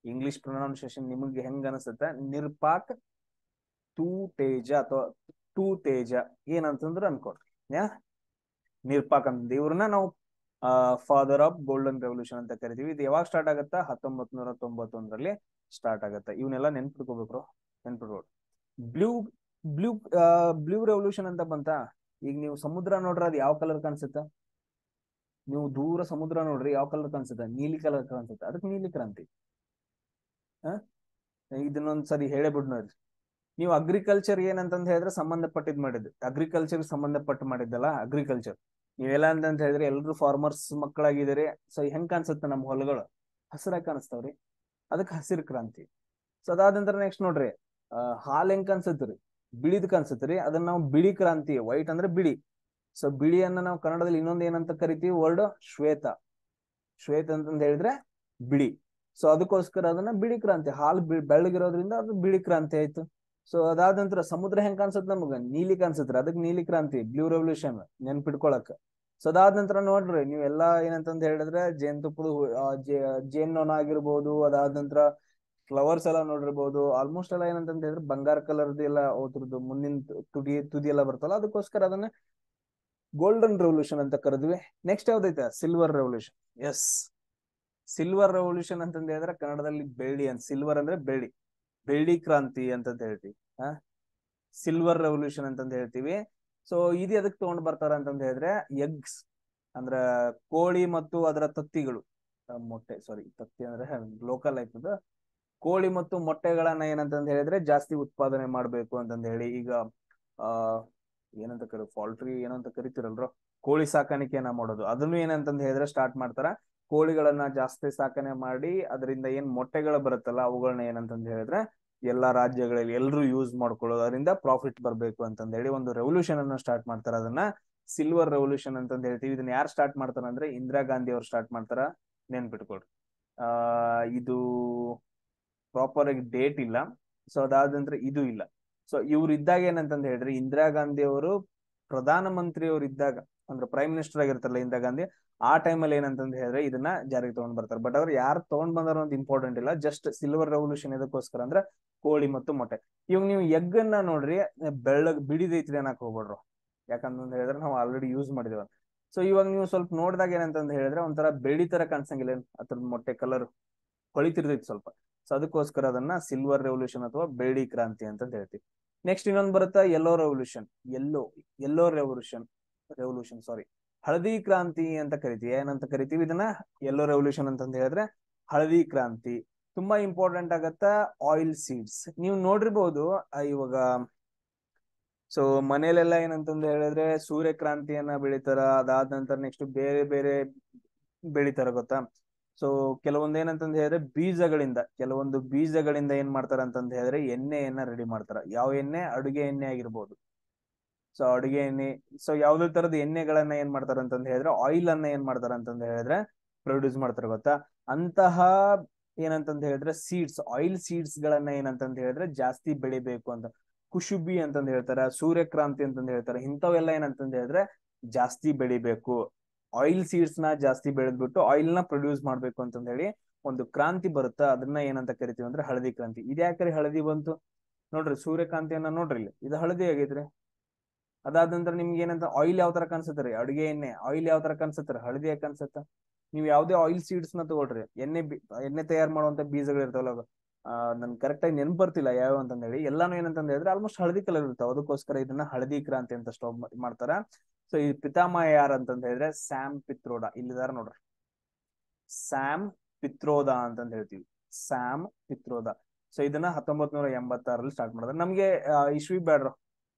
ಇಂಗ್ಲಿಷ್ ಪ್ರೊನೌನ್ಸಿಯೇಷನ್ ನಿಮಗೆ ಹೆಂಗ ಅನಿಸುತ್ತೆ? ನಿರ್ಪಾಕ್ ಟುಟೇಜ ಅಥವಾ ಟೂತೇಜ ಏನಂತಂದ್ರ ಅನ್ಕೊಡ್ರಿ. ನಿರ್ಪಾಕ್ ಅಂತ ಇವ್ರನ್ನ ನಾವು ಫಾದರ್ ಆಫ್ ಗೋಲ್ಡನ್ ರೆವಲ್ಯೂಷನ್ ಅಂತ ಕರಿತೀವಿ. ಇದು ಯಾವಾಗ ಸ್ಟಾರ್ಟ್ ಆಗತ್ತಾ? 1991 ಸ್ಟಾರ್ಟ್ ಆಗತ್ತ. ಇವನ್ನೆಲ್ಲ ನೆನ್ಪಿಟ್ಕೋಬೇಕು, ನೆನ್ಪಿಟ್ಕೊಡ್ರಿ. ಬ್ಲೂ ಬ್ಲೂ ಬ್ಲೂ ರೆವಲ್ಯೂಷನ್ ಅಂತ ಬಂತ. ಈಗ ನೀವು ಸಮುದ್ರ ನೋಡ್ರಿ, ಅದು ಯಾವ ಕಲರ್ ಕಾಣಿಸುತ್ತ? ನೀವು ದೂರ ಸಮುದ್ರ ನೋಡ್ರಿ, ಯಾವ ಕಲರ್ ಕಾಣಿಸುತ್ತೆ? ನೀಲಿ ಕಲರ್ ಕಾಣಿಸುತ್ತೆ, ಅದಕ್ಕೆ ನೀಲಿ ಕ್ರಾಂತಿ. ಇದನ್ನೊಂದ್ಸರಿ ಹೇಳೇ ಬಿಡ್ ನೋಡ್ರಿ. ನೀವು ಅಗ್ರಿಕಲ್ಚರ್ ಏನಂತಂದ್ ಹೇಳಿದ್ರೆ ಸಂಬಂಧಪಟ್ಟಿದ್ ಮಾಡಿದ್ದು, ಅಗ್ರಿಕಲ್ಚರ್ ಸಂಬಂಧಪಟ್ಟು ಮಾಡಿದ್ದಲ್ಲ ಅಗ್ರಿಕಲ್ಚರ್. ನೀವೆಲ್ಲ ಅಂತಂತ ಹೇಳಿದ್ರೆ ಎಲ್ರು ಫಾರ್ಮರ್ಸ್ ಮಕ್ಕಳಾಗಿದ್ದೀರಿ. ಸೊ ಹೆಂಗ್ ಕಾಣಿಸುತ್ತೆ ನಮ್ಮ ಹೊಲಗಳು? ಹಸಿರಾಗಿ ಕಾಣಿಸ್ತಾವ್ರಿ, ಅದಕ್ಕೆ ಹಸಿರು ಕ್ರಾಂತಿ. ಸೊ ಅದಾದ ನಂತರ ನೆಕ್ಸ್ಟ್ ನೋಡ್ರಿ, ಹಾಲ್ ಹೆಂಗ್ ಕಾಣಿಸುತ್ರಿ? ಬಿಳಿದ್ ಕಾಣಿಸುತ್ರಿ, ಅದನ್ನ ನಾವು ಬಿಳಿ ಕ್ರಾಂತಿ, ವೈಟ್ ಅಂದ್ರೆ ಬಿಳಿ. ಸೊ ಬಿಳಿಯನ್ನ ನಾವು ಕನ್ನಡದಲ್ಲಿ ಇನ್ನೊಂದು ಏನಂತ ಕರಿತೀವಿ? ವರ್ಡ್ ಶ್ವೇತ. ಶ್ವೇತ ಅಂತಂದ್ ಹೇಳಿದ್ರೆ ಬಿಳಿ. ಸೊ ಅದಕ್ಕೋಸ್ಕರ ಅದನ್ನ ಬಿಳಿ ಕ್ರಾಂತಿ, ಹಾಲು ಬೆಳ್ಳಗಿರೋದ್ರಿಂದ ಅದು ಬಿಳಿ ಕ್ರಾಂತಿ ಆಯ್ತು. ಸೊ ಅದಾದ ನಂತರ ಸಮುದ್ರ ಹೆಂಗ್ ಕಾಣಿಸುತ್ತೆ? ನಮಗ ನೀಲಿ ಕಾಣಿಸುತ್ತೆ, ಅದಕ್ಕೆ ನೀಲಿ ಕ್ರಾಂತಿ, ಬ್ಲೂ ರೆವಲ್ಯೂಷನ್ ನೆನ್ಪಿಟ್ಕೊಳಕ್. ಸೊ ಅದಾದ ನಂತರ ನೋಡ್ರಿ, ನೀವೆಲ್ಲಾ ಏನಂತಂದ್ ಹೇಳಿದ್ರೆ ಜೇನುತುಪ್ಪದ ಜೇನ್ನೊಣ ಆಗಿರ್ಬೋದು, ಅದಾದ ನಂತರ ಫ್ಲವರ್ಸ್ ಎಲ್ಲ ನೋಡಿರ್ಬೋದು. ಆಲ್ಮೋಸ್ಟ್ ಎಲ್ಲ ಏನಂತಂದ್ ಹೇಳಿದ್ರೆ ಬಂಗಾರ ಕಲರ್ದು ಎಲ್ಲ ಅದ್ರದ್ದು ಮುಂದಿನ ತುದಿ ಎಲ್ಲ ಬರ್ತಲ್ಲ, ಅದಕ್ಕೋಸ್ಕರ ಅದನ್ನ ಗೋಲ್ಡನ್ ರೆವಲ್ಯೂಷನ್ ಅಂತ ಕರೆದ್ವಿ. ನೆಕ್ಸ್ಟ್ ಯಾವ್ದೈತೆ? Silver revolution. Yes, silver revolution ಅಂತಂದ ಹೇಳಿದ್ರೆ ಕನ್ನಡದಲ್ಲಿ ಬೆಳ್ಳಿ ಅಂತ, ಸಿಲ್ವರ್ ಅಂದ್ರೆ ಬೆಳ್ಳಿ, ಬೆಳ್ಳಿ ಕ್ರಾಂತಿ ಅಂತಂತ ಹೇಳ್ತೀವಿ. ಸಿಲ್ವರ್ ರೆವಲ್ಯೂಷನ್ ಅಂತಂದ ಹೇಳ್ತೀವಿ. ಸೊ ಇದು ಎದಕ್ ತಗೊಂಡ್ ಬರ್ತಾರ ಅಂತಂದ ಹೇಳಿದ್ರೆ ಎಗ್ಸ್ ಅಂದ್ರ ಕೋಳಿ ಮತ್ತು ಅದರ ತತ್ತಿಗಳು, ಮೊಟ್ಟೆ, ಸಾರಿ ತತ್ತಿ ಅಂದ್ರೆ ಲೋಕಲ್ ಆಯ್ತದ. ಕೋಳಿ ಮತ್ತು ಮೊಟ್ಟೆಗಳನ್ನ ಏನಂತಂದ್ ಹೇಳಿದ್ರೆ ಜಾಸ್ತಿ ಉತ್ಪಾದನೆ ಮಾಡ್ಬೇಕು ಅಂತಂದ ಹೇಳಿ. ಈಗ ಆ ಏನಂತ ಪೌಲ್ಟ್ರಿ ಏನಂತ ಕರಿತಿರಲ್ರು, ಕೋಳಿ ಸಾಕಾಣಿಕೆಯನ್ನ ಮಾಡೋದು, ಅದನ್ನು ಏನಂತಂದ್ ಹೇಳಿದ್ರೆ ಸ್ಟಾರ್ಟ್ ಮಾಡ್ತಾರ. ಕೋಳಿಗಳನ್ನ ಜಾಸ್ತಿ ಸಾಕಣೆ ಮಾಡಿ ಅದರಿಂದ ಏನ್ ಮೊಟ್ಟೆಗಳು ಬರುತ್ತಲ್ಲ, ಅವುಗಳನ್ನ ಏನಂತಂದ್ ಹೇಳಿದ್ರೆ ಎಲ್ಲಾ ರಾಜ್ಯಗಳಲ್ಲಿ ಎಲ್ರು ಯೂಸ್ ಮಾಡ್ಕೊಳ್ಳೋದು, ಅದರಿಂದ ಪ್ರಾಫಿಟ್ ಬರ್ಬೇಕು ಅಂತಂದ್ ಹೇಳಿ ಒಂದು ರೆವಲ್ಯೂಷನ್ ಅನ್ನ ಸ್ಟಾರ್ಟ್ ಮಾಡ್ತಾರ. ಅದನ್ನ ಸಿಲ್ವರ್ ರೆವಲ್ಯೂಷನ್ ಅಂತಂದ್ ಹೇಳ್ತೀವಿ. ಇದನ್ನ ಯಾರು ಸ್ಟಾರ್ಟ್ ಮಾಡ್ತಾರ ಅಂದ್ರೆ ಇಂದಿರಾ ಗಾಂಧಿ ಅವ್ರು ಸ್ಟಾರ್ಟ್ ಮಾಡ್ತಾರ, ನೆನ್ಪಿಟ್ಕೊಳ್ರಿ. ಇದು ಪ್ರಾಪರ್ ಆಗಿ ಡೇಟ್ ಇಲ್ಲ. ಸೊ ಅದಾದ ನಂತರ ಇದು ಇಲ್ಲ. ಸೊ ಇವ್ರು ಇದ್ದಾಗ ಏನಂತಂದ್ ಹೇಳಿದ್ರೆ ಇಂದಿರಾ ಗಾಂಧಿ ಅವರು ಪ್ರಧಾನ ಮಂತ್ರಿ ಅವರು ಇದ್ದಾಗ, ಅಂದ್ರೆ ಪ್ರೈಮ್ ಮಿನಿಸ್ಟರ್ ಆಗಿರ್ತಾರಲ್ಲ ಇಂದಿರಾ ಗಾಂಧಿ, ಆ ಟೈಮಲ್ಲಿ ಏನಂತಂದ್ ಹೇಳಿದ್ರೆ ಇದನ್ನ ಜಾರಿಗೆ ತಗೊಂಡ್ ಬರ್ತಾರೆ. ಬಟ್ ಅವ್ರು ಯಾರು ತಗೊಂಡ್ ಬಂದಾರ ಅಂತ ಇಂಪಾರ್ಟೆಂಟ್ ಇಲ್ಲ, ಜಸ್ಟ್ ಸಿಲ್ವರ್ ರೆವಲ್ಯೂಷನ್ ಎದಕ್ಕೋಸ್ಕರ ಅಂದ್ರೆ ಕೋಳಿ ಮತ್ತು ಮೊಟ್ಟೆ. ಇವಾಗ ನೀವು ಎಗ್ ಅನ್ನ ನೋಡ್ರಿ, ಬಿಡಿದೈತ್ರಿ ಅನ್ನಕ್ ಹೋಗ್ಬೇಡ್ರು, ಯಾಕಂತಂದ್ ಹೇಳಿದ್ರೆ ನಾವು ಆಲ್ರೆಡಿ ಯೂಸ್ ಮಾಡಿದೇವ. ಸೊ ಇವಾಗ ನೀವು ಸ್ವಲ್ಪ ನೋಡಿದಾಗ ಏನಂತಂದ್ ಹೇಳಿದ್ರೆ ಒಂಥರ ಬೆಳ್ಳಿ ತರ ಕಾಣಿಸಂಗಿಲ್ಲ, ಅದ್ರ ಮೊಟ್ಟೆ ಕಲರ್ ಹೊಳಿತಿರ್ತೈತಿ ಸ್ವಲ್ಪ. ಸೊ ಅದಕ್ಕೋಸ್ಕರ ಅದನ್ನ ಸಿಲ್ವರ್ ರೆವಲ್ಯೂಷನ್ ಅಥವಾ ಬೆಳ್ಳಿ ಕ್ರಾಂತಿ ಅಂತ ಹೇಳ್ತೀವಿ. ನೆಕ್ಸ್ಟ್ ಇನ್ನೊಂದು ಬರುತ್ತಾ ಯೆಲ್ಲೋ ರೆವಲ್ಯೂಷನ್. ಯೆಲ್ಲೋ ರೆವಲ್ಯೂಷನ್ ಸಾರಿ, ಹಳದಿ ಕ್ರಾಂತಿ ಅಂತ ಕರಿತೀವಿ. ಏನಂತ ಕರಿತೀವಿ ಇದನ್ನ? ಯೆಲ್ಲೋ ರೆವಲ್ಯೂಷನ್ ಅಂತಂದ ಹೇಳಿದ್ರೆ ಹಳದಿ ಕ್ರಾಂತಿ. ತುಂಬಾ ಇಂಪಾರ್ಟೆಂಟ್ ಆಗತ್ತ ಆಯಿಲ್ ಸೀಡ್ಸ್. ನೀವು ನೋಡಿರ್ಬೋದು, ಇವಾಗ ಸೊ ಮನೇಲೆಲ್ಲ ಏನಂತಂದು ಹೇಳಿದ್ರೆ ಸೂರ್ಯಕ್ರಾಂತಿಯನ್ನ ಬೆಳಿತಾರ, ಅದಾದ ನಂತರ ನೆಕ್ಸ್ಟ್ ಬೇರೆ ಬೇರೆ ಬೆಳಿತಾರ ಗೊತ್ತಾ. ಸೊ ಕೆಲವೊಂದ್ ಏನಂತಂದ್ ಹೇಳಿದ್ರೆ ಕೆಲವೊಂದು ಬೀಜಗಳಿಂದ ಏನ್ ಮಾಡ್ತಾರ ಅಂತಂದ್ ಹೇಳಿದ್ರೆ ಎಣ್ಣೆಯನ್ನ ರೆಡಿ ಮಾಡ್ತಾರ. ಯಾವ ಎಣ್ಣೆ? ಅಡುಗೆ ಎಣ್ಣೆ ಆಗಿರ್ಬೋದು. ಸೊ ಅಡುಗೆ ಎಣ್ಣೆ, ಸೊ ಯಾವ್ದೇ ತರದ ಎಣ್ಣೆಗಳನ್ನ ಏನ್ ಮಾಡ್ತಾರ ಅಂತಂದ್ ಹೇಳಿದ್ರೆ ಆಯಿಲ್ ಅನ್ನ ಏನ್ ಮಾಡ್ತಾರ ಅಂತಂದ್ ಹೇಳಿದ್ರೆ ಪ್ರೊಡ್ಯೂಸ್ ಮಾಡ್ತಾರ ಗೊತ್ತಾ. ಅಂತಹ ಏನಂತಂದ್ ಹೇಳಿದ್ರೆ ಆಯಿಲ್ ಸೀಡ್ಸ್ ಗಳನ್ನ ಏನಂತಂದ್ ಹೇಳಿದ್ರೆ ಜಾಸ್ತಿ ಬೆಳಿಬೇಕು ಅಂತ ಕುಶುಬಿ ಅಂತಂದ್ ಹೇಳ್ತಾರ, ಸೂರ್ಯಕ್ರಾಂತಿ ಅಂತಂದ್ ಹೇಳ್ತಾರ. ಇಂಥವೆಲ್ಲ ಏನಂತಂದ್ ಹೇಳಿದ್ರೆ ಜಾಸ್ತಿ ಬೆಳಿಬೇಕು, ಆಯಿಲ್ ಸೀಡ್ಸ್ ನ ಜಾಸ್ತಿ ಬೆಳೆದ್ಬಿಟ್ಟು ಆಯಿಲ್ ನ ಪ್ರೊಡ್ಯೂಸ್ ಮಾಡ್ಬೇಕು ಅಂತಂದ್ ಹೇಳಿ ಒಂದು ಕ್ರಾಂತಿ ಬರುತ್ತಾ, ಅದನ್ನ ಏನಂತ ಕರಿತೀವಿ ಅಂದ್ರೆ ಹಳದಿ ಕ್ರಾಂತಿ. ಇದ್ಯಾಕ್ರಿ ಹಳದಿ ಬಂತು? ನೋಡ್ರಿ ಸೂರ್ಯಕಾಂತಿಯನ್ನ ನೋಡ್ರಿ, ಇಲ್ಲಿ ಇದು ಹಳದಿ ಆಗೈತ್ರಿ. ಅದಾದ ನಂತರ ನಿಮ್ಗೆ ಏನಂತ ಆಯಿಲ್ ಯಾವ ತರ ಕಾಣಿಸುತ್ತೆ? ಅಡುಗೆ ಎಣ್ಣೆ ಆಯಿಲ್ ಯಾವ ತರ ಕಾಣಿಸುತ್ತೆ? ಹಳದಿ ಯಾಕೆ ಕಾಣಿಸುತ್ತ? ನೀವು ಯಾವ್ದೇ ಆಯಿಲ್ ಸೀಡ್ಸ್ ನ ತಗೊಳ್ರಿ, ಎಣ್ಣೆ ತಯಾರು ಮಾಡುವಂತ ಬೀಜಗಳು ಇರ್ತಾವಲ್ಲ, ನನ್ ಕರೆಕ್ಟ್ ಆಗಿ ನೆನ್ಪು ಬರ್ತಿಲ್ಲ ಯಾವ ಅಂತಂದ ಹೇಳಿ, ಎಲ್ಲಾನು ಏನಂತಂದ ಹೇಳಿದ್ರೆ ಆಲ್ಮೋಸ್ಟ್ ಹಳದಿ ಕಲರ್ ಇರ್ತಾವ. ಅದಕ್ಕೋಸ್ಕರ ಇದನ್ನ ಹಳದಿ ಕ್ರಾಂತಿ ಅಂತ ಸ್ಟಾಪ್ ಮಾಡ್ತಾರ. ಸೊ ಈ ಪಿತಾಮಹ ಯಾರು ಅಂತಂದ ಹೇಳಿದ್ರೆ ಸ್ಯಾಮ್ ಪಿತ್ರೋಡಾ. ಇಲ್ಲಿದಾರ ನೋಡ್ರಿ, ಸ್ಯಾಮ್ ಪಿತ್ರೋದಾ ಅಂತಂದ ಹೇಳ್ತೀವಿ, ಸ್ಯಾಮ್ ಪಿತ್ರೋದಾ. ಸೊ ಇದನ್ನ 1986ರಲ್ಲಿ ಸ್ಟಾರ್ಟ್ ಮಾಡಿದ್ರೆ. ನಮ್ಗೆ ಇಶ್ವಿ ಬೇಡ್ರ,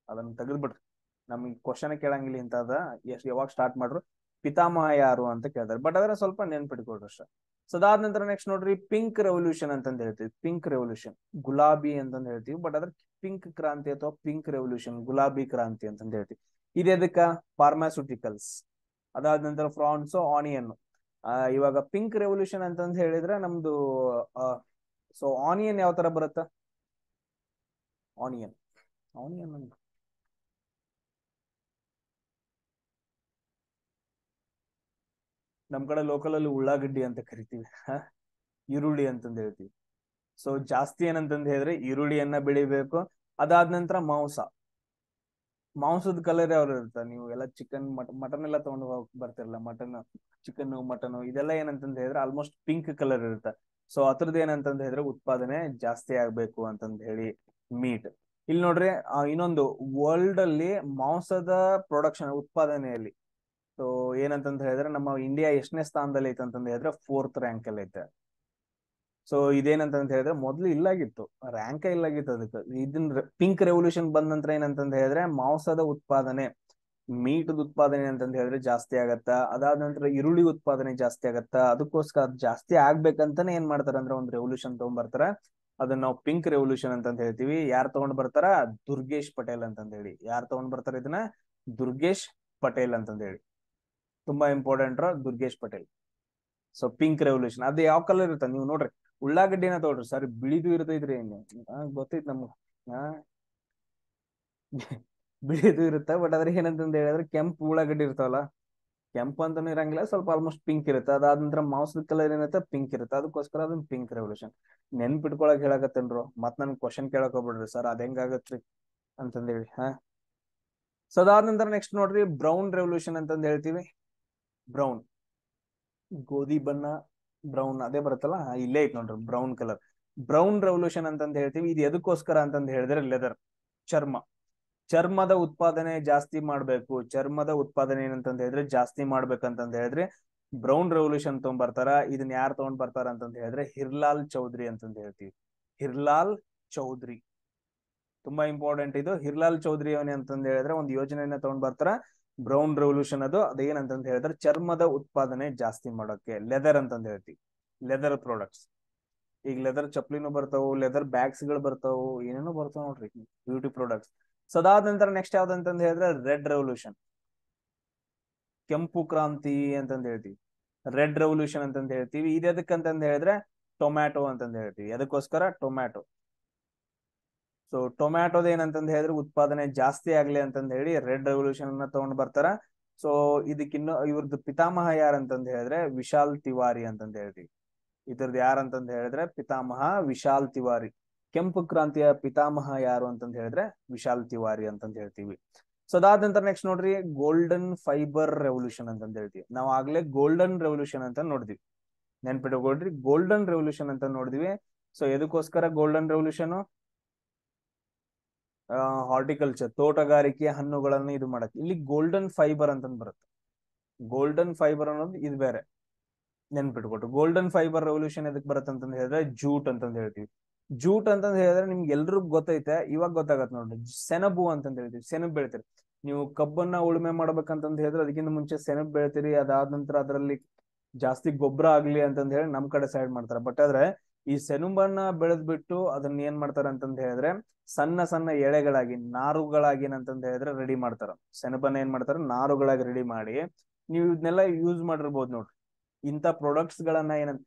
ಅದನ್ನ ತೆಗೆದ್ಬಿಡ್ರಿ, ನಮ್ಗೆ ಕ್ವಶನ್ ಕೇಳಂಗಿಲ್ಲ ಇಂತದ ಯಾವಾಗ ಸ್ಟಾರ್ಟ್ ಮಾಡ್ರು, ಪಿತಾಮಹ ಯಾರು ಅಂತ ಕೇಳ್ತಾರೆ. ಬಟ್ ಅದನ್ನ ಸ್ವಲ್ಪ ನೆನ್ಪಿಟ್ಕೊಳ್ರಿ ಅಷ್ಟ. ಸೊ ಅದಾದ ನಂತರ ನೆಕ್ಸ್ಟ್ ನೋಡ್ರಿ ಪಿಂಕ್ ರೆವಲ್ಯೂಷನ್ ಅಂತಂದ್ ಹೇಳ್ತೀವಿ. ಪಿಂಕ್ ರೆವಲ್ಯೂಷನ್ ಗುಲಾಬಿ ಅಂತಂದ್ ಹೇಳ್ತೀವಿ, ಬಟ್ ಅದ್ರ ಪಿಂಕ್ ಕ್ರಾಂತಿ ಅಥವಾ ಪಿಂಕ್ ರೆವಲ್ಯೂಷನ್ ಗುಲಾಬಿ ಕ್ರಾಂತಿ ಅಂತಂದ್ ಹೇಳ್ತೀವಿ. ಇದೆದಕ್ಕ ಫಾರ್ಮಾಸ್ಯೂಟಿಕಲ್ಸ್. ಅದಾದ ನಂತರ ಫ್ರಾನ್ಸ್ ಆನಿಯನ್. ಇವಾಗ ಪಿಂಕ್ ರೆವಲ್ಯೂಷನ್ ಅಂತಂದ್ ಹೇಳಿದ್ರೆ ನಮ್ದು ಸೊ ಆನಿಯನ್ ಯಾವ ತರ ಬರುತ್ತ? ಆನಿಯನ್ ಆನಿಯನ್ ನಮ್ ಕಡೆ ಲೋಕಲ್ ಅಲ್ಲಿ ಉಳ್ಳಾಗಡ್ಡಿ ಅಂತ ಕರಿತೀವಿ, ಈರುಳ್ಳಿ ಅಂತಂದ್ ಹೇಳ್ತೀವಿ. ಸೊ ಜಾಸ್ತಿ ಏನಂತಂದ್ ಹೇಳಿದ್ರೆ ಈರುಳ್ಳಿಯನ್ನ ಬೆಳಿಬೇಕು. ಅದಾದ ನಂತರ ಮಾಂಸದ ಕಲರ್ ಯಾವ್ದು ಇರುತ್ತೆ? ನೀವು ಎಲ್ಲ ಚಿಕನ್ ಮಟನ್ ಎಲ್ಲ ತಗೊಂಡು ಬರ್ತಿರಲ್ಲ, ಚಿಕನ್ ಮಟನ್ ಇದೆಲ್ಲ ಏನಂತಂದ್ ಹೇಳಿದ್ರೆ ಆಲ್ಮೋಸ್ಟ್ ಪಿಂಕ್ ಕಲರ್ ಇರುತ್ತೆ. ಸೊ ಅದ್ರದ್ದು ಏನಂತಂದ್ ಹೇಳಿದ್ರೆ ಉತ್ಪಾದನೆ ಜಾಸ್ತಿ ಆಗ್ಬೇಕು ಅಂತಂದ್ ಹೇಳಿ ಮೀಟ್. ಇಲ್ಲಿ ನೋಡ್ರಿ ಇನ್ನೊಂದು ವರ್ಲ್ಡ್ ಅಲ್ಲಿ ಮಾಂಸದ ಪ್ರೊಡಕ್ಷನ್ ಉತ್ಪಾದನೆಯಲ್ಲಿ ಸೊ ಏನಂತಂದ್ ಹೇಳಿದ್ರೆ ನಮ್ಮ ಇಂಡಿಯಾ ಎಷ್ಟನೇ ಸ್ಥಾನದಲ್ಲಿ ಐತೆ ಅಂತಂದ್ ಹೇಳಿದ್ರೆ 4th ರ್ಯಾಂಕ್ ಅಲ್ಲಿ ಐತೆ. ಸೊ ಇದೇನಂತಂದ್ ಹೇಳಿದ್ರೆ ಮೊದ್ಲು ಇಲ್ಲಾಗಿತ್ತು, ರ್ಯಾಂಕ ಇಲ್ಲಾಗಿತ್ತು ಅದಕ್ಕೆ. ಇದನ್ನ ಪಿಂಕ್ ರೆವಲ್ಯೂಷನ್ ಬಂದ ನಂತರ ಏನಂತಂದ್ ಹೇಳಿದ್ರೆ ಮಾಂಸದ ಉತ್ಪಾದನೆ, ಮೀಟದ ಉತ್ಪಾದನೆ ಅಂತಂದ್ ಹೇಳಿದ್ರೆ ಜಾಸ್ತಿ ಆಗತ್ತ. ಅದಾದ ನಂತರ ಈರುಳ್ಳಿ ಉತ್ಪಾದನೆ ಜಾಸ್ತಿ ಆಗತ್ತ. ಅದಕ್ಕೋಸ್ಕರ ಅದು ಜಾಸ್ತಿ ಆಗ್ಬೇಕಂತಾನೆ ಏನ್ ಮಾಡ್ತಾರ ಅಂದ್ರೆ ಒಂದು ರೆವಲ್ಯೂಷನ್ ತಗೊಂಡ್ಬರ್ತಾರ. ಅದನ್ನ ನಾವು ಪಿಂಕ್ ರೆವಲ್ಯೂಷನ್ ಅಂತಂದ್ ಹೇಳ್ತೀವಿ. ಯಾರು ತಗೊಂಡ್ ಬರ್ತಾರ? ದುರ್ಗೇಶ್ ಪಟೇಲ್ ಅಂತಂದ್ ಹೇಳಿ. ಯಾರು ತಗೊಂಡ್ ಬರ್ತಾರ ಇದನ್ನ? ದುರ್ಗೇಶ್ ಪಟೇಲ್ ಅಂತಂದ್ ಹೇಳಿ. ತುಂಬಾ important Durgesh Patel. So pink revolution ಅದು ಯಾವ ಕಲರ್ ಇರುತ್ತೆ ನೀವು ನೋಡ್ರಿ, ಉಳ್ಳಾಗಡ್ಡಿನ ತಗೊಳ್ರಿ ಸರ್, ಬಿಳಿದು ಇರ್ತೈತ್ರಿ. ಗೊತ್ತೈತ್ ನಮ್ಗ, ಬಿಳಿದು ಇರುತ್ತೆ. ಬಟ್ ಅದ್ರ ಏನಂತಂದ್ ಹೇಳಿದ್ರೆ ಕೆಂಪು ಉಳ್ಳಾಗಡ್ಡಿ ಇರ್ತಾವಲ್ಲ, ಕೆಂಪು ಅಂತಾನು ಇರಂಗಿಲ್ಲ, ಸ್ವಲ್ಪ ಆಲ್ಮೋಸ್ಟ್ ಪಿಂಕ್ ಇರುತ್ತೆ. ಅದಾದ ನಂತರ ಮಾಂಸದ ಕಲರ್ ಏನಿರುತ್ತೆ ಪಿಂಕ್ ಇರುತ್ತೆ. ಅದಕ್ಕೋಸ್ಕರ ಅದನ್ನ ಪಿಂಕ್ ರೆವಲ್ಯೂಷನ್. ನೆನ್ಪಿಟ್ಕೊಳಕ್ ಹೇಳಕತ್ತೇನ್ರು, ಮತ್ ನನ್ ಕ್ವಶನ್ ಕೇಳಕ್ ಹೋಗ್ಬಿಡ್ರಿ ಸರ್ ಅದ್ ಹೆಂಗಾಗತ್ರಿ ಅಂತಂದೇಳಿ. ಸೊ ಅದಾದ ನಂತರ ನೆಕ್ಸ್ಟ್ ನೋಡ್ರಿ ಬ್ರೌನ್ ರೆವಲ್ಯೂಷನ್ ಅಂತಂದ್ ಹೇಳ್ತೀವಿ. ಬ್ರೌನ್ ಗೋಧಿ ಬಣ್ಣ, ಬ್ರೌನ್ ಅದೇ ಬರುತ್ತಲ್ಲ, ಇಲ್ಲೇ ಐತ್ ನೋಡ್ರಿ ಬ್ರೌನ್ ಕಲರ್. ಬ್ರೌನ್ ರೆವಲ್ಯೂಷನ್ ಅಂತಂದ್ ಹೇಳ್ತೀವಿ. ಇದು ಎದಕ್ಕೋಸ್ಕರ ಅಂತಂದ್ ಹೇಳಿದ್ರೆ ಲೆದರ್, ಚರ್ಮದ ಉತ್ಪಾದನೆ ಜಾಸ್ತಿ ಮಾಡ್ಬೇಕು. ಚರ್ಮದ ಉತ್ಪಾದನೆ ಏನಂತಂದ್ ಹೇಳಿದ್ರೆ ಜಾಸ್ತಿ ಮಾಡ್ಬೇಕಂತಂದ್ ಹೇಳಿದ್ರೆ ಬ್ರೌನ್ ರೆವಲ್ಯೂಷನ್ ತಗೊಂಡ್ ಬರ್ತಾರ. ಇದನ್ನ ಯಾರು ತಗೊಂಡ್ ಬರ್ತಾರ ಅಂತಂದ್ ಹೇಳಿದ್ರೆ ಹಿರ್ಲಾಲ್ ಚೌಧರಿ ಅಂತಂದ್ ಹೇಳ್ತೀವಿ. ಹಿರ್ಲಾಲ್ ಚೌಧರಿ ತುಂಬಾ ಇಂಪಾರ್ಟೆಂಟ್ ಇದು. ಹಿರ್ಲಾಲ್ ಚೌಧರಿ ಅವನೇ ಅಂತಂದ್ ಹೇಳಿದ್ರೆ ಒಂದು ಯೋಜನೆಯನ್ನ ತಗೊಂಡ್ ಬರ್ತಾರ, ಬ್ರೌನ್ ರೆವಲ್ಯೂಷನ್. ಅದೇನಂತಂದ್ ಹೇಳಿದ್ರೆ ಚರ್ಮದ ಉತ್ಪಾದನೆ ಜಾಸ್ತಿ ಮಾಡೋಕೆ, ಲೆದರ್ ಅಂತಂದ್ ಹೇಳ್ತೀವಿ, ಲೆದರ್ ಪ್ರಾಡಕ್ಟ್ಸ್. ಈಗ ಲೆದರ್ ಚಪ್ಲಿನೂ ಬರ್ತಾವು, ಲೆದರ್ ಬ್ಯಾಗ್ಸ್ ಗಳು ಬರ್ತಾವು, ಏನೇನೋ ಬರ್ತಾವ ನೋಡ್ರಿ ಬ್ಯೂಟಿ ಪ್ರಾಡಕ್ಟ್ಸ್. ಸೊ ಅದಾದ ನಂತರ ನೆಕ್ಸ್ಟ್ ಯಾವ್ದಂತಂದ್ ಹೇಳಿದ್ರೆ ರೆಡ್ ರೆವಲ್ಯೂಷನ್, ಕೆಂಪು ಕ್ರಾಂತಿ ಅಂತಂದ್ ಹೇಳ್ತೀವಿ. ರೆಡ್ ರೆವಲ್ಯೂಷನ್ ಅಂತಂದ್ ಹೇಳ್ತೀವಿ. ಇದು ಎದಕ್ಕಂತಂದ್ ಹೇಳಿದ್ರೆ ಟೊಮ್ಯಾಟೊ ಅಂತಂದ್ ಹೇಳ್ತೀವಿ. ಅದಕ್ಕೋಸ್ಕರ ಟೊಮ್ಯಾಟೊ. ಸೊ ಟೊಮ್ಯಾಟೋದ ಏನಂತಂದ್ ಹೇಳಿದ್ರೆ ಉತ್ಪಾದನೆ ಜಾಸ್ತಿ ಆಗ್ಲಿ ಅಂತಂದ್ ಹೇಳಿ ರೆಡ್ ರೆವಲ್ಯೂಷನ್ ಅನ್ನ ತಗೊಂಡ್ ಬರ್ತಾರ. ಸೊ ಇದಕ್ಕಿನ್ನು ಇವ್ರದ್ದು ಪಿತಾಮಹ ಯಾರಂತಂದ್ ಹೇಳಿದ್ರೆ ವಿಶಾಲ್ ತಿವಾರಿ ಅಂತಂದ್ ಹೇಳ್ತೀವಿ. ಇದ್ರದ್ದು ಯಾರಂತಂದ್ ಹೇಳಿದ್ರೆ ಪಿತಾಮಹ ವಿಶಾಲ್ ತಿವಾರಿ. ಕೆಂಪು ಕ್ರಾಂತಿಯ ಪಿತಾಮಹ ಯಾರು ಅಂತಂದ್ ಹೇಳಿದ್ರೆ ವಿಶಾಲ್ ತಿವಾರಿ ಅಂತಂದ್ ಹೇಳ್ತೀವಿ. ಸೊ ಅದಾದ ನಂತರ ನೆಕ್ಸ್ಟ್ ನೋಡ್ರಿ ಗೋಲ್ಡನ್ ಫೈಬರ್ ರೆವಲ್ಯೂಷನ್ ಅಂತಂದ್ ಹೇಳ್ತೀವಿ. ನಾವು ಆಗ್ಲೇ ಗೋಲ್ಡನ್ ರೆವಲ್ಯೂಷನ್ ಅಂತ ನೋಡಿದ್ವಿ, ನೆನ್ಪಿಟ್ಕೊಳ್ರಿ ಗೋಲ್ಡನ್ ರೆವಲ್ಯೂಷನ್ ಅಂತ ನೋಡಿದ್ವಿ. ಸೊ ಎದಕ್ಕೋಸ್ಕರ ಗೋಲ್ಡನ್ ರೆವಲ್ಯೂಷನ್? ಹಾರ್ಟಿಕಲ್ಚರ್, ತೋಟಗಾರಿಕೆ, ಹಣ್ಣುಗಳನ್ನು ಇದು ಮಾಡಕ್. ಇಲ್ಲಿ ಗೋಲ್ಡನ್ ಫೈಬರ್ ಅಂತಂದ್ ಬರುತ್ತೆ. ಗೋಲ್ಡನ್ ಫೈಬರ್ ಅನ್ನೋದು ಇದು ಬೇರೆ, ನೆನ್ಪಿಟ್ಕೊಟ್ಟು. ಗೋಲ್ಡನ್ ಫೈಬರ್ ರೆವಲ್ಯೂಷನ್ ಎದಕ್ ಬರುತ್ತೆ ಅಂತಂದ್ ಹೇಳಿದ್ರೆ ಜೂಟ್ ಅಂತಂದ್ ಹೇಳ್ತೀವಿ. ಜೂಟ್ ಅಂತಂದ್ ಹೇಳಿದ್ರೆ ನಿಮ್ಗೆ ಎಲ್ರಿಗೂ ಗೊತ್ತೈತೆ, ಇವಾಗ ಗೊತ್ತಾಗತ್ ನೋಡ್ರಿ. ಸೆಣಬು ಅಂತಂದ್ ಹೇಳ್ತೀವಿ, ಸೆಣಬ್ ಬೆಳಿತೀರಿ. ನೀವು ಕಬ್ಬನ್ನ ಉಳುಮೆ ಮಾಡ್ಬೇಕಂತಂದ್ ಹೇಳಿದ್ರೆ ಅದಕ್ಕಿಂತ ಮುಂಚೆ ಸೆಣಬ್ ಬೆಳಿತೀರಿ. ಅದಾದ ನಂತರ ಅದರಲ್ಲಿ ಜಾಸ್ತಿ ಗೊಬ್ಬರ ಆಗ್ಲಿ ಅಂತಂದ್ ಹೇಳಿ ನಮ್ ಕಡೆ ಸೈಡ್ ಮಾಡ್ತಾರೆ. ಬಟ್ ಆದ್ರೆ ಈ ಸೆಣಬನ್ನ ಬೆಳೆದ್ ಬಿಟ್ಟು ಅದನ್ನ ಏನ್ ಮಾಡ್ತಾರೆ ಅಂತಂದ್ ಹೇಳಿದ್ರೆ ಸಣ್ಣ ಸಣ್ಣ ಎಳೆಗಳಾಗಿ, ನಾರುಗಳಾಗಿ ಏನಂತಂದ್ ಹೇಳಿದ್ರೆ ರೆಡಿ ಮಾಡ್ತಾರ. ಸೆಣಬನ್ನ ಏನ್ ಮಾಡ್ತಾರ, ನಾರುಗಳಾಗಿ ರೆಡಿ ಮಾಡಿ ನೀವು ಇದನ್ನೆಲ್ಲ ಯೂಸ್ ಮಾಡಿರ್ಬೋದು ನೋಡ್ರಿ. ಇಂಥ ಪ್ರಾಡಕ್ಟ್ಸ್ ಗಳನ್ನ